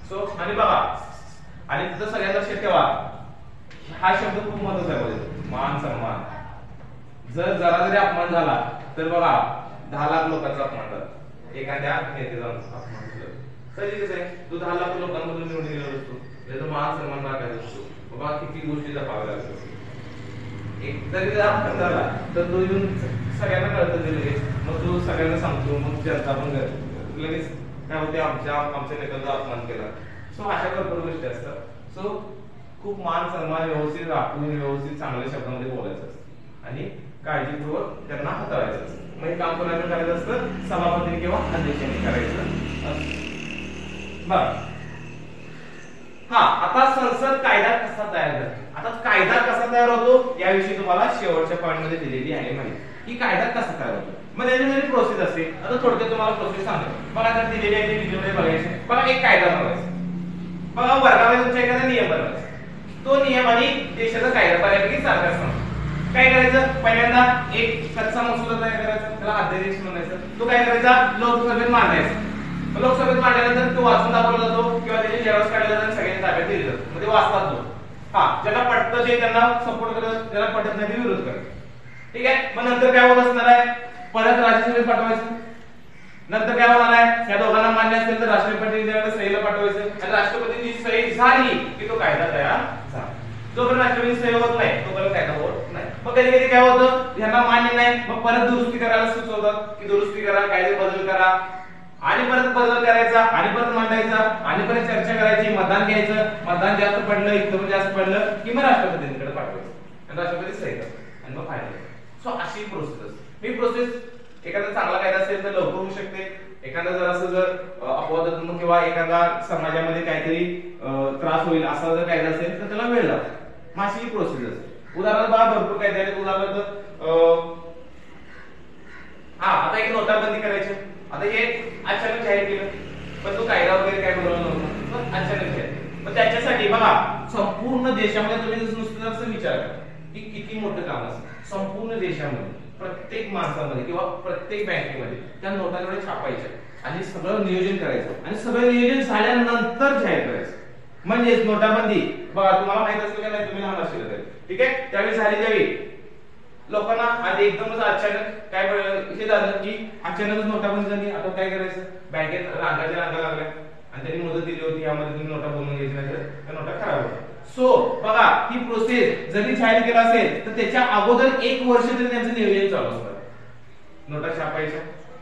सो आणि बघा आणि तिथं सगळ्यांना लक्षात ठेवा, हा शब्द खूप महत्त्वाचा आहे. मान सन्मान. जर जरा जरी अपमान झाला तर बघा 10 लाख लोकांचा अपमान झाला. एखाद्या नेत्याचा अपमान झाला तर कसं आहे, तू 10 लाख लोकांमधून निवडून गेला असतो, त्याचा मान सन्मान राखायचा असतो. बाबा किती गोष्टी जपाव्या लागतात. एक जरी अपमान झाला तर तो येऊन सगळ्यांना कळतं लगेच. मग तो सगळ्यांना सांगतो, मग जनता पण लगेच काय होते, आमच्या नेत्याचा अपमान केला. सो अशा भरपूर गोष्टी असतात. सो खूप मान सन्मान व्यवस्थित राखून व्यवस्थित चांगल्या शब्दामध्ये बोलायचं असतं आणि काळजीपूर्वक त्यांना हाताळायचं असतं. मग हे काम कोणाकडे करायचं असतं, सभापती किंवा अध्यक्षाने करायचं असतं. बरं, हा आता संसद कायदा कसा तयार करते. आता कायदा कसा तयार होतो याविषयी तुम्हाला शेवटच्या पॉइंट मध्ये दिलेली आहे माहिती, की कायदा कसा तयार होतो. मग त्याची प्रोसेस असते. आता थोडक्यात तुम्हाला प्रोसेस सांगतो. बघा आता दिलेली आहे ते व्हिडिओ मध्ये बघायचे. बघा एक कायदा बनवायचा. बघा वर्गामध्ये तुमच्या एखादा नियम बनवायचा. तो नियम आणि देशाचा कायदा बऱ्यापैकी सारखाच असतो. काय करायचं, पहिल्यांदा एक कच्चा मसुदा तयार करायचा, त्याला अध्यादेश म्हणायचं. तो काय करायचा, लोकसभेत मांडायचा. लोकसभेत मांडल्यानंतर तो वाचून दाखवला जातो किंवा त्याचे झेरॉक्स काढले जातात, सगळ्यांनी ताब्यात दिले जातात. म्हणजे वाचतात तो. हा, ज्यांना पटतं जे त्यांना सपोर्ट करतात, ज्यांना पटत नाही ते विरोध करतात. ठीक आहे. मग नंतर काय होत असणार आहे, परत राज्यसभेत पाठवायचं. नंतर काय होणार आहे, या दोघांना मान्य असेल तर राष्ट्रपतींच्या सहीला पाठवायचं आणि राष्ट्रपतींची सही झाली की तो कायदा तयार झाला. जोपर्यंत राष्ट्रपती सही होत नाही तोपर्यंत कायदा होत नाही. मग कधी कधी काय होतं, यांना मान्य नाही, मग परत दुरुस्ती करायला सुचवतात की दुरुस्ती करा, कायदे बदल करा आणि परत बदल करायचा आणि परत मांडायचा आणि परत चर्चा करायची, मतदान घ्यायचं. मतदान जास्त पडलं, एकदम जास्त पडलं की मग राष्ट्रपतींकडे पाठवायचं आणि राष्ट्रपती सही करतात आणि मग फायनल. सो अशी प्रोसेस असते. ही प्रोसेस एखादा चांगला कायदा असेल तर लवकर होऊ शकते. एखादा जर अपवादात्मक किंवा एखादा समाजामध्ये काहीतरी त्रास होईल असा जर कायदा असेल तर त्याला वेळ लागतो. अशी ही प्रोसेस असते. उदाहरण बघा, भरपूर कायदे आहेत. उदाहरणार्थ आता एक नोटाबंदी करायची. आता हे अचानक जाहीर केलं, पण तो कायदा वगैरे काय बनवला नव्हता, पण अचानक जाहीर केलं. पण त्याच्यासाठी बघा संपूर्ण देशामध्ये तुम्ही नुसतं असं विचार करा की किती मोठं काम असेल. संपूर्ण देशामध्ये प्रत्येक माणसामध्ये किंवा प्रत्येक बँकेमध्ये त्या नोटा एवढ्या छापायच्या आणि सगळं नियोजन करायचं आणि सगळं नियोजन झाल्यानंतर जाहीर करायचं. म्हणजेच नोटाबंदी बघा, तुम्हाला माहित असेल का नाही, तुम्ही लहान असेल तर ठीक आहे, त्यावेळी झाली त्यावेळी लोकांना आधी एकदमच अचानक काय हे झालं की अचानकच नोटाबंदी झाली. आता काय करायचं, बँकेत रांगाच्या रांगा लागल्या आणि त्यांनी मुदत दिली होती, यामध्ये तुम्ही नोटा बनवून घ्यायच्या नाही तर त्या नोटा खराब होतात. सो बघा ही प्रोसेस जरी जाहीर केला असेल तर त्याच्या अगोदर 1 वर्ष तरी त्यांचं नियोजन चालू असतं. नोटा छापायच्या,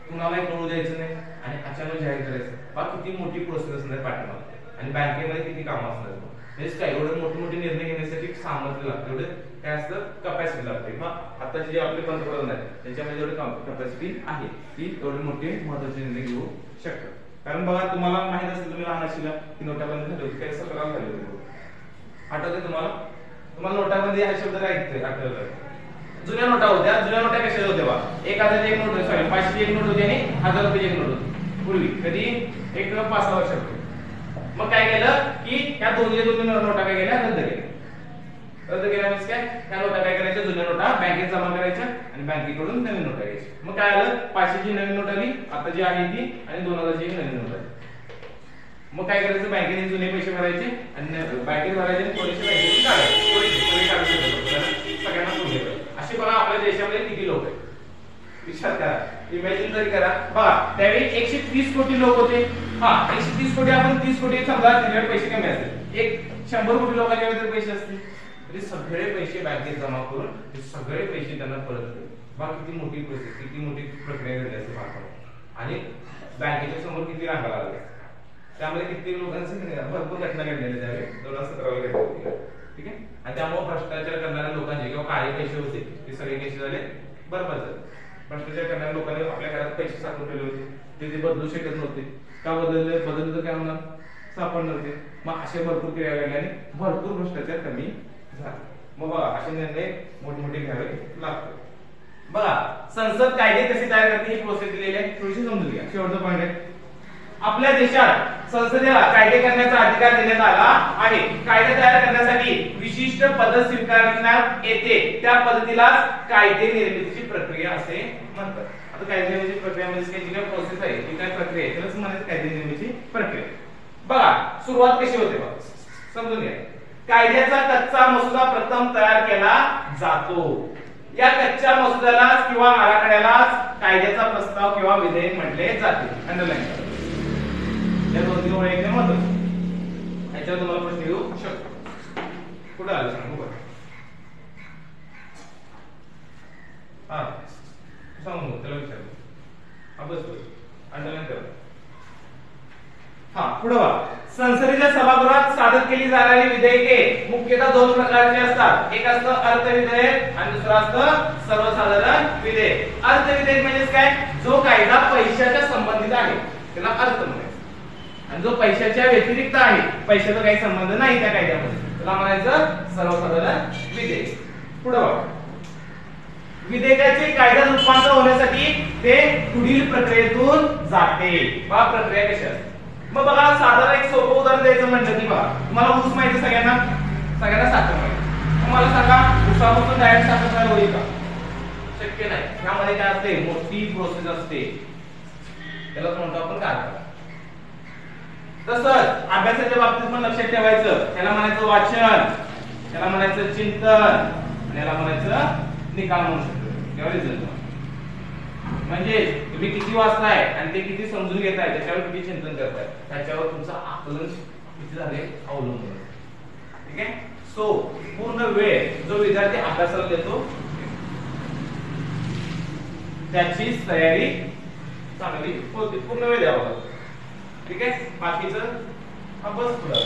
कुणालाही कळू द्यायचं नाही आणि अचानक जाहीर करायचं. बघा किती मोठी प्रोसेस असणार पाठीमागे आणि बँकेमध्ये किती कामं असतात. म्हणजे काय एवढे मोठे निर्णय घेण्यासाठी सामर्थ्य लागतं, एवढे काय असतं, कपॅसिटी लागते. मग आताचे जे आपले पंतप्रधान आहेत त्यांच्यामध्ये जेवढी कपॅसिटी आहे ती एवढे मोठे महत्त्वाचे निर्णय घेऊ शकतात. कारण बघा तुम्हाला माहित असेल, तुम्ही लहान असेल की नोटाबंदी झाली होती, काय सगळं झालं होतं, आठवते तुम्हाला? तुम्हाला नोटाबंदी हा शब्द काय आठवलं? जुन्या नोटा होत्या. जुन्या नोटा कशा होत्या बा, 1000ची एक नोट होती, सॉरी 500ची एक नोट होती आणि 1000 रुपयाची एक नोट होती. पूर्वी कधी एक 5-6 वर्षापूर्वी मग काय केलं की ह्या दोन्ही नोटा काय केल्या, रद्द केल्या. रद्द केल्या म्हणजे काय, ह्या नोटा काय करायच्या, जुन्या नोटा बँकेत जमा करायच्या आणि बँकेकडून नवीन नोटा घ्यायच्या. मग काय आलं, 500 ची नवीन नोट आली आता जी आहे ती, आणि 2000 ची नवीन नोट आली. मग काय करायचं, बँकेने जुने पैसे भरायचे आणि बँकेत भरायचे आणि थोडेसे बँकेतून काढायचे, थोडेसे सगळे काढू शकतो, सगळ्यांना सोडले पाहिजे. असे बघा आपल्या देशामध्ये किती लोक आहेत, विचार करा, इमॅजिन तरी करा. बघा त्यावेळी 130 कोटी लोक होते. हा 130 कोटी, आपण 30 कोटी समजा, त्याच्यावर पैसे कमी असतील, एक 100 कोटी लोकांच्या वर पैसे असतील, तरी सगळे पैसे बँकेत जमा करून ते सगळे पैसे त्यांना परत केले. बघा किती मोठी प्रोसेस, किती मोठी प्रक्रिया घडली असते भारतात. आणि बँकेच्या समोर किती रांगा लागल्या, त्यामध्ये किती लोकांचे भरपूर घटना घडलेल्या त्यावेळी 2017 ला घडली होती. ठीक आहे. आणि त्यामुळे भ्रष्टाचार करणाऱ्या लोकांचे किंवा काळे पैसे होते ते सगळे कसे झाले, बरबाद झाले. भ्रष्टाचार करणाऱ्या लोकांनी आपल्या घरात पैसे साठवून ठेवले होते, ते बदलू शकत नव्हते. का बदलले, बदललं तर काय होणार, सापडणार नव्हते. मग असे भरपूर क्रिया घडल्याने भरपूर भ्रष्टाचार कमी झाला. मग बघा असे निर्णय मोठमोठे घ्यावे लागतात. बघा संसद कायदे कसे तयार करते ही प्रोसेस दिलेली आहे, थोडीशी समजून घ्या. शेवटचा पॉइंट आहे, आपल्या देशात संसदेला कायदे करण्याचा अधिकार देण्यात आला आहे. कायदे तयार करण्यासाठी विशिष्ट पद्धत स्वीकारण्यात येते, त्या पद्धतीला कायदे निर्मितीची प्रक्रिया असे म्हणतात. आता कायदे निर्मितीची प्रक्रिया म्हणजे जी काय प्रोसेस आहे, जी काय प्रक्रिया आहे, त्यालाच म्हणायचं कायदे निर्मितीची प्रक्रिया. बघा सुरुवात कशी होते बघा, समजून घ्या. कायद्याचा कच्चा मसुदा प्रथम तयार केला जातो. या कच्च्या मसुद्याला किंवा आराखड्याला कायद्याचा प्रस्ताव किंवा विधेयक म्हटले जाते. अंडरलाईन करा. या दोन ओळी एकदम महत्त्वाच्या. याच्यावर तुम्हाला प्रश्न येऊ शकतो. कुठे आलं सांगू बघा. हा सांगू त्याला विचारतो. बस अंडरलाईन करा. हा पुढे बघा. संसदेच्या सभागृहात सादर केली जाणारी विधेयके मुख्यतः दोन प्रकारची असतात. एक असतं अर्थ विधेयक आणि दुसरं असतं सर्वसाधारण विधेयक. अर्थ विधेयक म्हणजे काय, जो कायदा पैशाच्या संबंधित आहे त्याला अर्थ म्हणायचं, आणि जो पैशाच्या व्यतिरिक्त आहे, पैशाचा काही संबंध नाही त्या कायद्यामध्ये, त्याला म्हणायचं सर्वसाधारण विधेयक. पुढे बघा. विधेयकाचे कायद्यात रूपांतर होण्यासाठी ते पुढील प्रक्रियेतून जाते. बघा प्रक्रिया कशी असते. मग बघा साधारण एक सोपं उदाहरण द्यायचं म्हटलं की बघा तुम्हाला ऊस माहिती, सगळ्यांना साखर माहिती. मला सांगा ऊसापासून डायरेक्ट साखर तयार होईल का, शक्य नाही. ह्यामध्ये काय असते, मोठी प्रोसेस असते, त्याला म्हणतो आपण कारखाना. तसंच अभ्यासाच्या बाबतीत पण लक्षात ठेवायचं, त्याला म्हणायचं वाचन, त्याला म्हणायचं चिंतन, आणि याला म्हणायचं निकाल म्हणू शकतो किंवा रिझल्ट. म्हणजे तुम्ही किती वाचताय आणि ते किती समजून घेताय, त्याच्यावर किती चिंतन करताय, त्याच्यावर तुमचं आकलन किती झाले अवलंबून. ठीक आहे. सो पूर्ण वेळ जो विद्यार्थी अभ्यासाला देतो त्याची तयारी चांगली होते, पूर्ण वेळ द्यावा लागतो. ठीक आहे. बाकीचं बस पुढे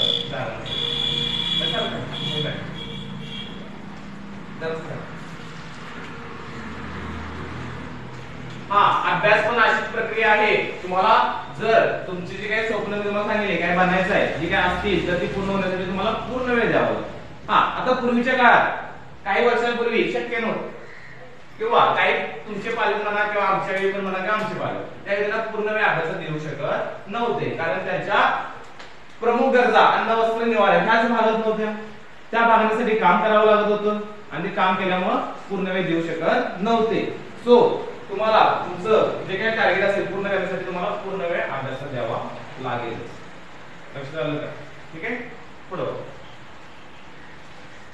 हा अभ्यास पण अशीच प्रक्रिया आहे. तुम्हाला जर तुमची जी काही स्वप्न मी तुम्हाला सांगितले काय बनायचं आहे, जी काय असतील तर ती पूर्ण होण्यासाठी तुम्हाला पूर्ण वेळ द्यावा लागतो. हा आता पूर्वीच्या काळात काही वर्षांपूर्वी शक्य नव्हतं, किंवा काही तुमचे पालक म्हणा किंवा आमच्या वेळी पण म्हणा किंवा आमचे पालक त्यावेळेला पूर्ण वेळ अभ्यासात देऊ शकत नव्हते, कारण त्यांच्या प्रमुख गरजा अन्न वस्त्र निवारा ह्याच भागत नव्हत्या. त्या भागण्यासाठी काम करावं लागत होतं, आणि ते काम केल्यामुळे पूर्ण वेळ देऊ शकत नव्हते. सो तुम्हाला तुमचं जे काही टार्गेट असेल पूर्ण करण्यासाठी तुम्हाला पूर्ण वेळ अभ्यासात द्यावा लागेल. लक्षात आलं का? ठीक आहे. पुढे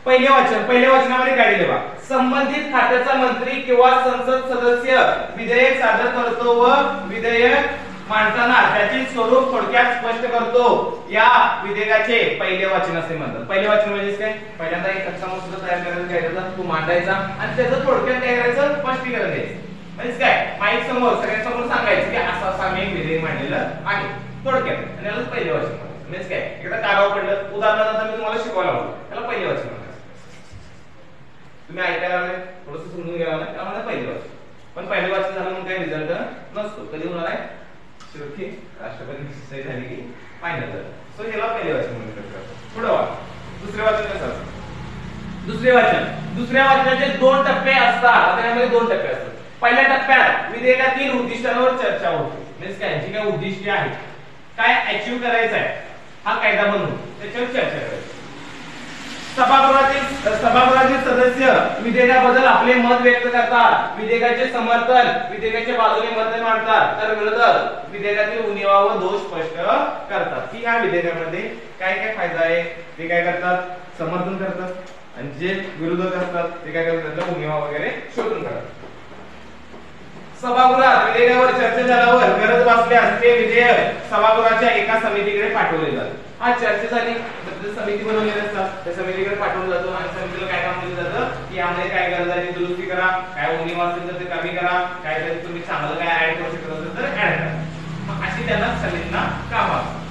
पहिले वाचन. पहिल्या वाचनामध्ये काय दिले बा, संबंधित खात्याचा मंत्री किंवा संसद सदस्य विधेयक सादर करतो व विधेयक मांडताना त्याचे स्वरूप थोडक्यात स्पष्ट करतो. या विधेयकाचे पहिले वाचन असे म्हणतात. पहिले वाचन म्हणजे काय, पहिल्यांदा एक कच्चा मसुदा तयार करायचा, तो मांडायचा आणि त्याचं थोडक्यात काय करायचं, स्पष्टीकरण द्यायचं. म्हणजे काय, माईक समोर सगळ्यांसमोर सांगायचं की असं असं आम्ही एक विधेयक मांडलेलं आहे थोडक्यात, आणि याला पहिले वाचन म्हणायचं. म्हणजे काय, एकदा कारावर पडलं उदाहरणार्थ मी तुम्हाला शिकवायला लावलं, त्याला पहिले वाचन म्हणायचं. तुम्ही ऐकायला आले, थोडंसं समजून घ्यायला आलं, त्यामुळे पहिले वाचन. पण पहिले वाचन झालं म्हणून काही रिझल्ट नसतो. कधी होणार आहे, शेवटी राष्ट्रपती झाली की फायनल. सो याला पहिले वाचन म्हणतात. पुढे वा. दुसरे वाचन कसं असतं, दुसरे वाचन. दुसऱ्या वाचनाचे दोन टप्पे असतात. त्यामध्ये दोन टप्पे असतात. पहिल्या टप्प्यात विधेयकातील उद्दिष्टांवर चर्चा होते. म्हणजे काय, जी काय उद्दिष्टे आहेत, काय अचीव करायचं आहे, हा कायदा बनवून त्याच्यावर चर्चा करायची. सभागृहातील सदस्य विधेयकाबद्दल आपले मत व्यक्त करतात, विधेयकाचे समर्थन विधेयकाच्या बाजूने मत मांडतात, तर विरोधक विधेयकातील उणिवा व दोष स्पष्ट करतात की ह्या विधेयकामध्ये काय काय फायदा आहे ते काय करतात, समर्थन करतात, आणि जे विरोधक असतात ते काय करतात, उणिवा वगैरे शोधून काढतात. सभागृहात विधेयकावर चर्चा झाल्यावर गरज भासल्यास ते विधेयक सभागृहाच्या एका समितीकडे पाठवले जाते. हा चर्चा झाली, समिती बनवलेली असतात, त्या समितीकडे पाठवलं जातो आणि समितीला काय काम दिलं जातं की यामध्ये काय गरज आहे ती दुरुस्ती करा, काय उणीव असेल तर ते कमी करा, काय तरी तुम्ही चांगलं काय ऍड करू शकत असेल तर ऍड करा. मग अशी त्यांना समितीना काम असतं.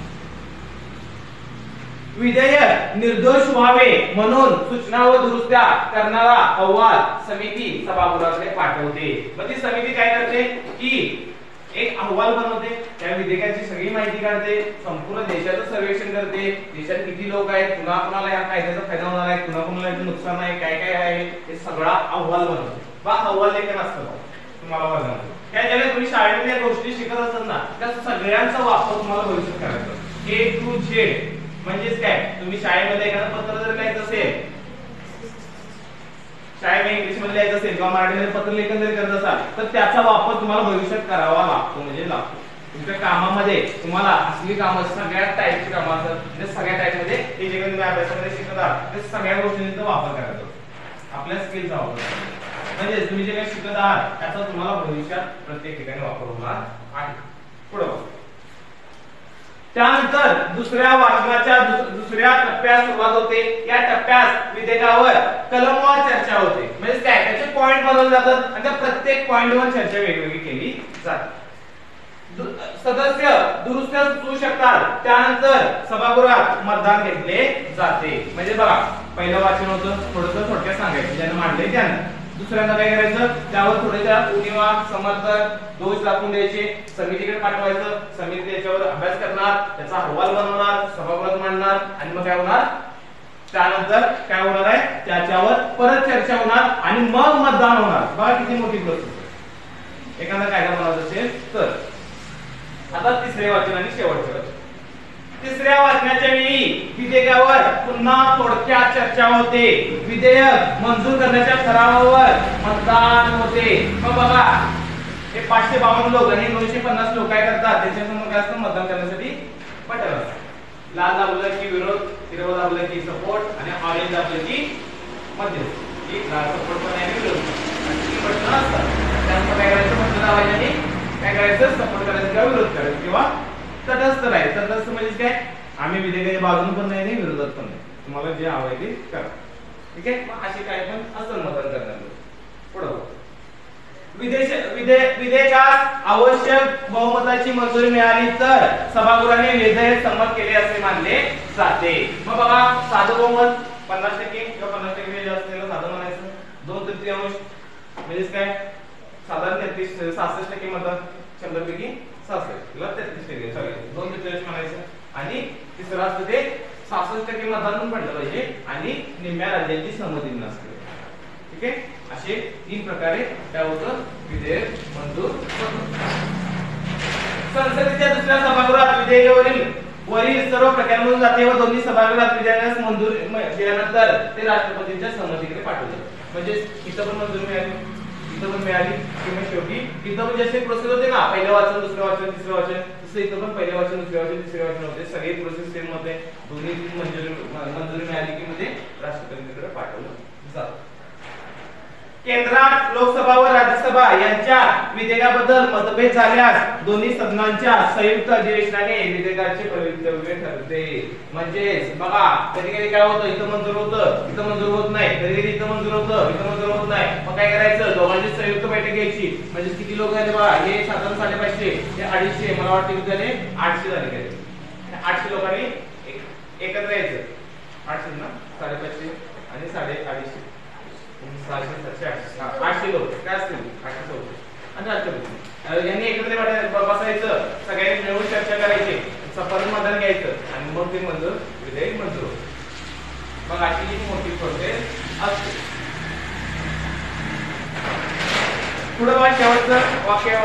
विधेयक निर्दोष व्हावे म्हणून सूचना व दुरुस्त्या करणारा अहवाल समिती सभागृहाकडे पाठवते. मग ती समिती काय करते की एक अहवाल बनवते, त्या विधेयकाची सगळी माहिती काढते, संपूर्ण देशाचं सर्वेक्षण करते, देशात किती लोक आहेत, कुणा कुणाला या कायद्याचा फायदा होणार आहे, कुणा कुणाला याचं नुकसान आहे, काय काय आहे, हे सगळा अहवाल बनवते. बा अहवाल लेखन असतं तुम्हाला वर्गामध्ये. त्या ज्यावेळेस तुम्ही शाळेमध्ये या गोष्टी शिकत असतात ना, त्या सगळ्यांचा वापर तुम्हाला भविष्यात करायचा. A to Z म्हणजेच काय, तुम्ही शाळेमध्ये एखादं पत्र जर लिहायचं असेल, शाळेमध्ये इंग्लिश मध्ये लिहायचं असेल किंवा मराठीमध्ये पत्र लेखन जरी करत असाल तर त्याचा वापर तुम्हाला भविष्यात करावा लागतो, म्हणजे लागतो. तुमच्या कामामध्ये तुम्हाला असली कामं, सगळ्या टाईपची कामं असतात, म्हणजे सगळ्या टाईप मध्ये हे जे काही तुम्ही अभ्यासामध्ये शिकत आहात ते सगळ्या गोष्टींचा वापर करायचा, आपल्या स्किलचा वापर, म्हणजे तुम्ही जे काही शिकत आहात त्याचा तुम्हाला भविष्यात प्रत्येक ठिकाणी वापर होणार आहे. पुढे त्यानंतर दुसऱ्या वाचनाच्या दुसऱ्या टप्प्यात सुरुवात होते. या टप्प्यात विधेयकावर कलमवार चर्चा होते, म्हणजे काय त्याचे पॉइंट बनवले जातात आणि त्या प्रत्येक पॉइंटवर चर्चा वेगवेगळी केली जाते. सदस्य दुरुस्त्या सुचवू शकतात, त्यानंतर सभागृहात मतदान घेतले जाते. म्हणजे बघा, पहिलं वाचन होतं, थोडंसं थोडक्यात सांगायचं ज्यांना मांडले त्यानं. दुसऱ्यांदा काय करायचं, त्यावर थोडेशा उणिवा, समर्थन, दोष दाखवून द्यायचे, समितीकडे पाठवायचं, समिती त्याच्यावर अभ्यास करणार, त्याचा अहवाल बनवणार, सभागृहात मांडणार, आणि मग काय होणार, त्यानंतर काय होणार आहे, त्याच्यावर परत चर्चा होणार आणि मग मतदान होणार. बघा किती मोठी प्रोसेस एखादा कायदा बनवायचा असेल तर. आता तिसरे वाचन आणि शेवटचे वाचन. तिसऱ्या वाचनाच्या वेळी विधेयकावर पुन्हा थोडक्यात चर्चा होते, विधेयक मंजूर करण्याच्या ठरावावर मतदान होते. मग बघा, हे 552 लोक आणि 250 लोक काय करतात, त्याच्यासमोर काय असतं, मतदान करण्यासाठी बटन असतं. लाल दाबलं की विरोध, हिरवं दाबलं की सपोर्ट, आणि ऑरेंज दाबलं की मध्यस्थी. लाल सपोर्ट पण आहे, विरोध बटन असतात. त्यानंतर काय करायचं, मतदान दाबायचं आणि काय करायचं, सपोर्ट करायचं किंवा विरोध करायचं किंवा तटस्थ राहायचं. तटस्थ म्हणजे काय, आम्ही विधेयकाच्या बाजूने पण नाही आणि विरोधात पण नाही, तुम्हाला जे हवं आहे ते करा. ठीक आहे. मग असे काय पण असं मतदान करणार. पुढे विधेयकास आवश्यक बहुमताची मंजुरी मिळाली तर सभागृहाने विधेयक संमत केले असे मानले जाते. मग बघा, साधं बहुमत 50% किंवा 50% जास्त असलेलं साधं म्हणायचं. 2/3 म्हणजे काय, साधारण 66% मतदान, 100 पैकी 66 किंवा 33%, सॉरी 2/3 म्हणायचं. आणि तिसरं असतं ते 66% मतदान पडलं पाहिजे आणि निम्म्या राज्यांची संमती नसते. ठीक आहे. असे 3 प्रकारे काय होतं, विधेयक मंजूर होतं. संसदेच्या दुसऱ्या सभागृहात विधेयकावरील सर्व प्रकार म्हणून जाते व दोन्ही सभागृहात विधेयकास मंजुरी दिल्यानंतर ते राष्ट्रपतींच्या संमतीकडे पाठवले. म्हणजे इथं पण मंजुरी मिळाली, इथं पण मिळाली, किंवा शेवटी इथं पण जसे प्रोसेस होते ना, पहिलं वाचन, दुसरं वाचन, तिसरं वाचन, तसं इथं पण पहिलं वाचन, दुसरं वाचन, तिसरे वाचन होते. सगळे प्रोसेस सेम होते. दोन्ही मंजुरी मिळाली की मध्ये राष्ट्रपतींकडे पाठवलं जातं. केंद्रात लोकसभा व राज्यसभा यांच्या विधेयकाबद्दल मतभेद झाल्यास दोन्ही सदनांच्या संयुक्त अधिवेशनाने विधेयकाचे भवितव्य ठरते. म्हणजे बघा, कधी कधी काय होतं, इथं मंजूर होतं, इथं मंजूर होत नाही, कधी कधी इथं मंजूर होतं, इथं मंजूर होत नाही. मग काय करायचं, दोघांची संयुक्त बैठक घ्यायची. म्हणजे किती लोक झाले बघा, हे साधारण 550, हे 250, मला वाटतं किती झाले, 800 झाले. काय 800 लोकांनी एकत्र यायचं. 800 ना, 550 आणि 250, 800 लोक काय असतील, 800 लोक आणि राष्ट्रपती यांनी एकत्र बसायचं, सगळ्यांनी मिळून चर्चा करायची, परत मतदान घ्यायचं आणि मग ते मंजूर, विधेयक मंजूर होतं. मग अशी ही मोठी प्रोसेस असते. पुढे बघा, शेवटचं वाक्य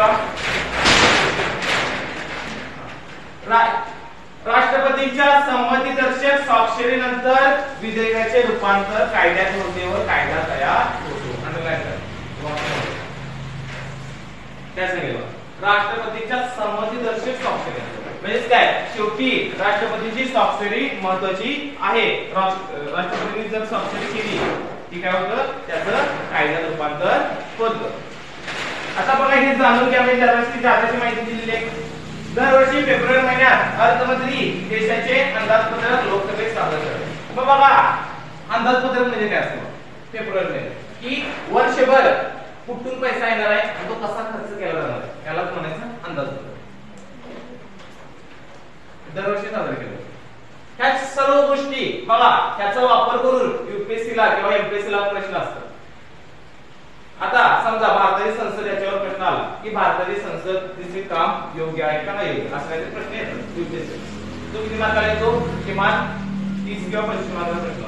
राष्ट्रपतींच्या संमतीदर्शक स्वाक्षरीनंतर विधेयकाचे रूपांतर कायद्यात होते व कायदा तयार होतो. अंडरलाईन करा. काय सांगितलं? राष्ट्रपतींच्या संमतीदर्शक स्वाक्षरी म्हणजे काय? शेवटी राष्ट्रपतींची स्वाक्षरी महत्वाची आहे. राष्ट्रपतींनी जर स्वाक्षरी केली की काय होतं? त्याचं कायद्यात रूपांतर होतं. आता बघा हे जाणून घ्या. म्हणजे दरवर्षी जादाची माहिती दिलेली आहे. दरवर्षी फेब्रुवारी महिन्यात अर्थमंत्री देशाचे अंदाजपत्रक लोकसभेत सादर करतात. मग बघा अंदाजपत्रक म्हणजे काय असतं? फेब्रुवारी महिन्यात की वर्षभर कुठून पैसा येणार आहे आणि तो कसा खर्च केला जाणार आहे यालाच म्हणायचं अंदाजपत्रक. दरवर्षी सादर केलं. ह्या सर्व गोष्टी बघा त्याचा वापर करून UPSC ला किंवा MPSC ला प्रश्न असतात. आता समजा भारताची संसद याच्यावर प्रश्न आला की भारताची संसद तिचे काम योग्य आहे का नाही योग्य असा काही प्रश्न येतात UPSC. तो किती मार्काला येतो? किमान 30 किंवा 25 मार्काचा प्रश्न.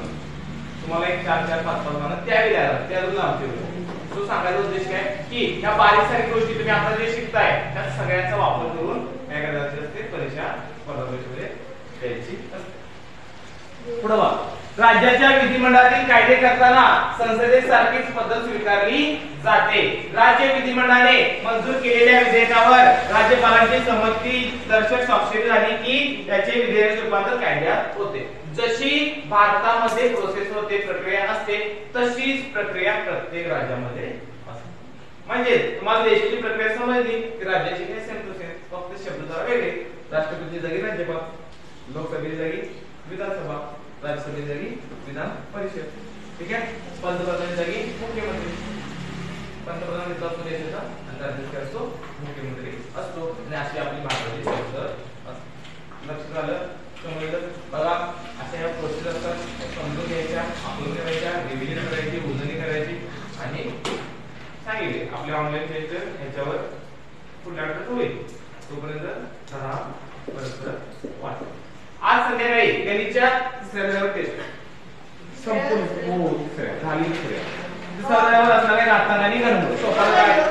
तुम्हाला एक 4-4, 5-5 मार्क त्यावेळी द्यायला त्यातून आमचे तो सांगायचा उद्देश काय की ह्या बारीक सारीक गोष्टी तुम्ही आता जे शिकताय त्या सगळ्यांचा वापर करून काय करायचे असते? परीक्षा स्पर्धा परीक्षेमध्ये द्यायची असते. पुढे बघा. राज्याच्या विधिमंडळातील कायदे करताना संसदेत सारखीच पद्धत स्वीकारली जाते. राज्य विधिमंडळाने मंजूर केलेल्या विधेयकावर राज्यपालांची संमती दर्शक स्वाक्षरी झाली की त्याचे विधेयक रूपांतर कायद्यात होते. जशी भारतामध्ये प्रोसेस होते प्रक्रिया असते तशीच प्रक्रिया प्रत्येक राज्यामध्ये असते. म्हणजे तुम्हाला देशाची प्रक्रिया समजली की राज्याची काही सेम प्रोसेस, फक्त शब्द जरा वेगळे. राष्ट्रपती जागी राज्यपाल, लोकसभेची जागी विधानसभा, राज्यसभेची जागी विधान परिषद. ठीक आहे. पंतप्रधानांची जागी मुख्यमंत्री. पंतप्रधान नेता असतो देशाचा आणि राज्याचा असतो मुख्यमंत्री असतो. आणि अशी आपली भारताची संसद असते. लक्षात आलं? समजलं? बघा अशा ह्या प्रोसेस असतात. समजून घ्यायच्या, आकलन करायच्या, रिव्हिजन करायची, उजळणी करायची आणि सांगितले आपल्या ऑनलाईन सेंटर ह्याच्यावर पुढल्या आठवड्यात होईल. तोपर्यंत सहा परत वाचा. आज संध्याकाळी गणितच्या तिसऱ्या लेवल टेस्ट संपूर्ण हो झाली. दुसऱ्या लेवल असणार आहे घातांक आणि घनमूळ. स्वतःला काय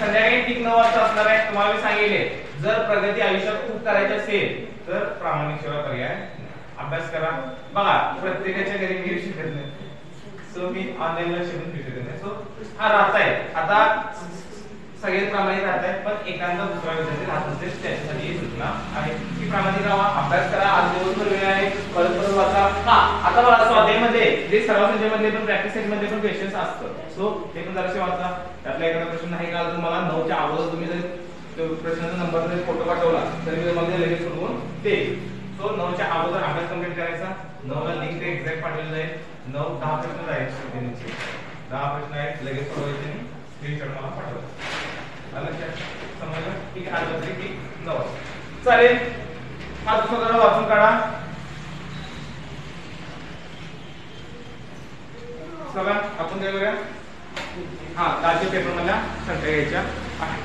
संध्याकाळी ठीक 9 वाजता असणार आहे. तुम्हाला मी सांगितले जर प्रगती आयुष्यात खूप करायची असेल तर प्रामाणिक सेवा पर्याय अभ्यास करा. बघा प्रत्येकाच्या घरी मी शिकत नाही. सो मी ऑनलाईनला शिकून भेटत नाही. सो हा राहत आहे. आता सगळे प्रामाणिक राहत आहेत पण एखादा दुसरा विद्यार्थी राहत नसेल त्याच्यासाठी ही सूचना आहे की प्रामाणिक राहा, अभ्यास करा. आज दिवसभर वेळ आहे. परत परत वाचा. हा आता बघा स्वाध्यायामध्ये जे सराव संचयमध्ये पण प्रॅक्टिस सेट मध्ये पण क्वेश्चन्स असतात. सो ते पण जरासे वाचा. त्यातला एखादा प्रश्न नाही का तुम्हाला 9 च्या अगोदर तुम्ही जर प्रश्नाचा नंबर जर फोटो पाठवला तर मी तुम्हाला लगेच सोडवून देईल. सो 9 च्या अगोदर अभ्यास कंप्लीट करायचा. 9 ला लिंक एक्झॅक्ट पाठवली जाईल. 9-10 प्रश्न आहेत. 10 प्रश्न आहेत लगेच सोडवायचे आणि स्क्रीनशॉट मला पाठवायचा. समजलं? ठीक आहे. आज रात्री ठीक 9 चालेल. हा दुसरा वाचून काढा. सगळं आपण काय करूया? हा कालच्या पेपर मला संख्या घ्यायच्या आहे.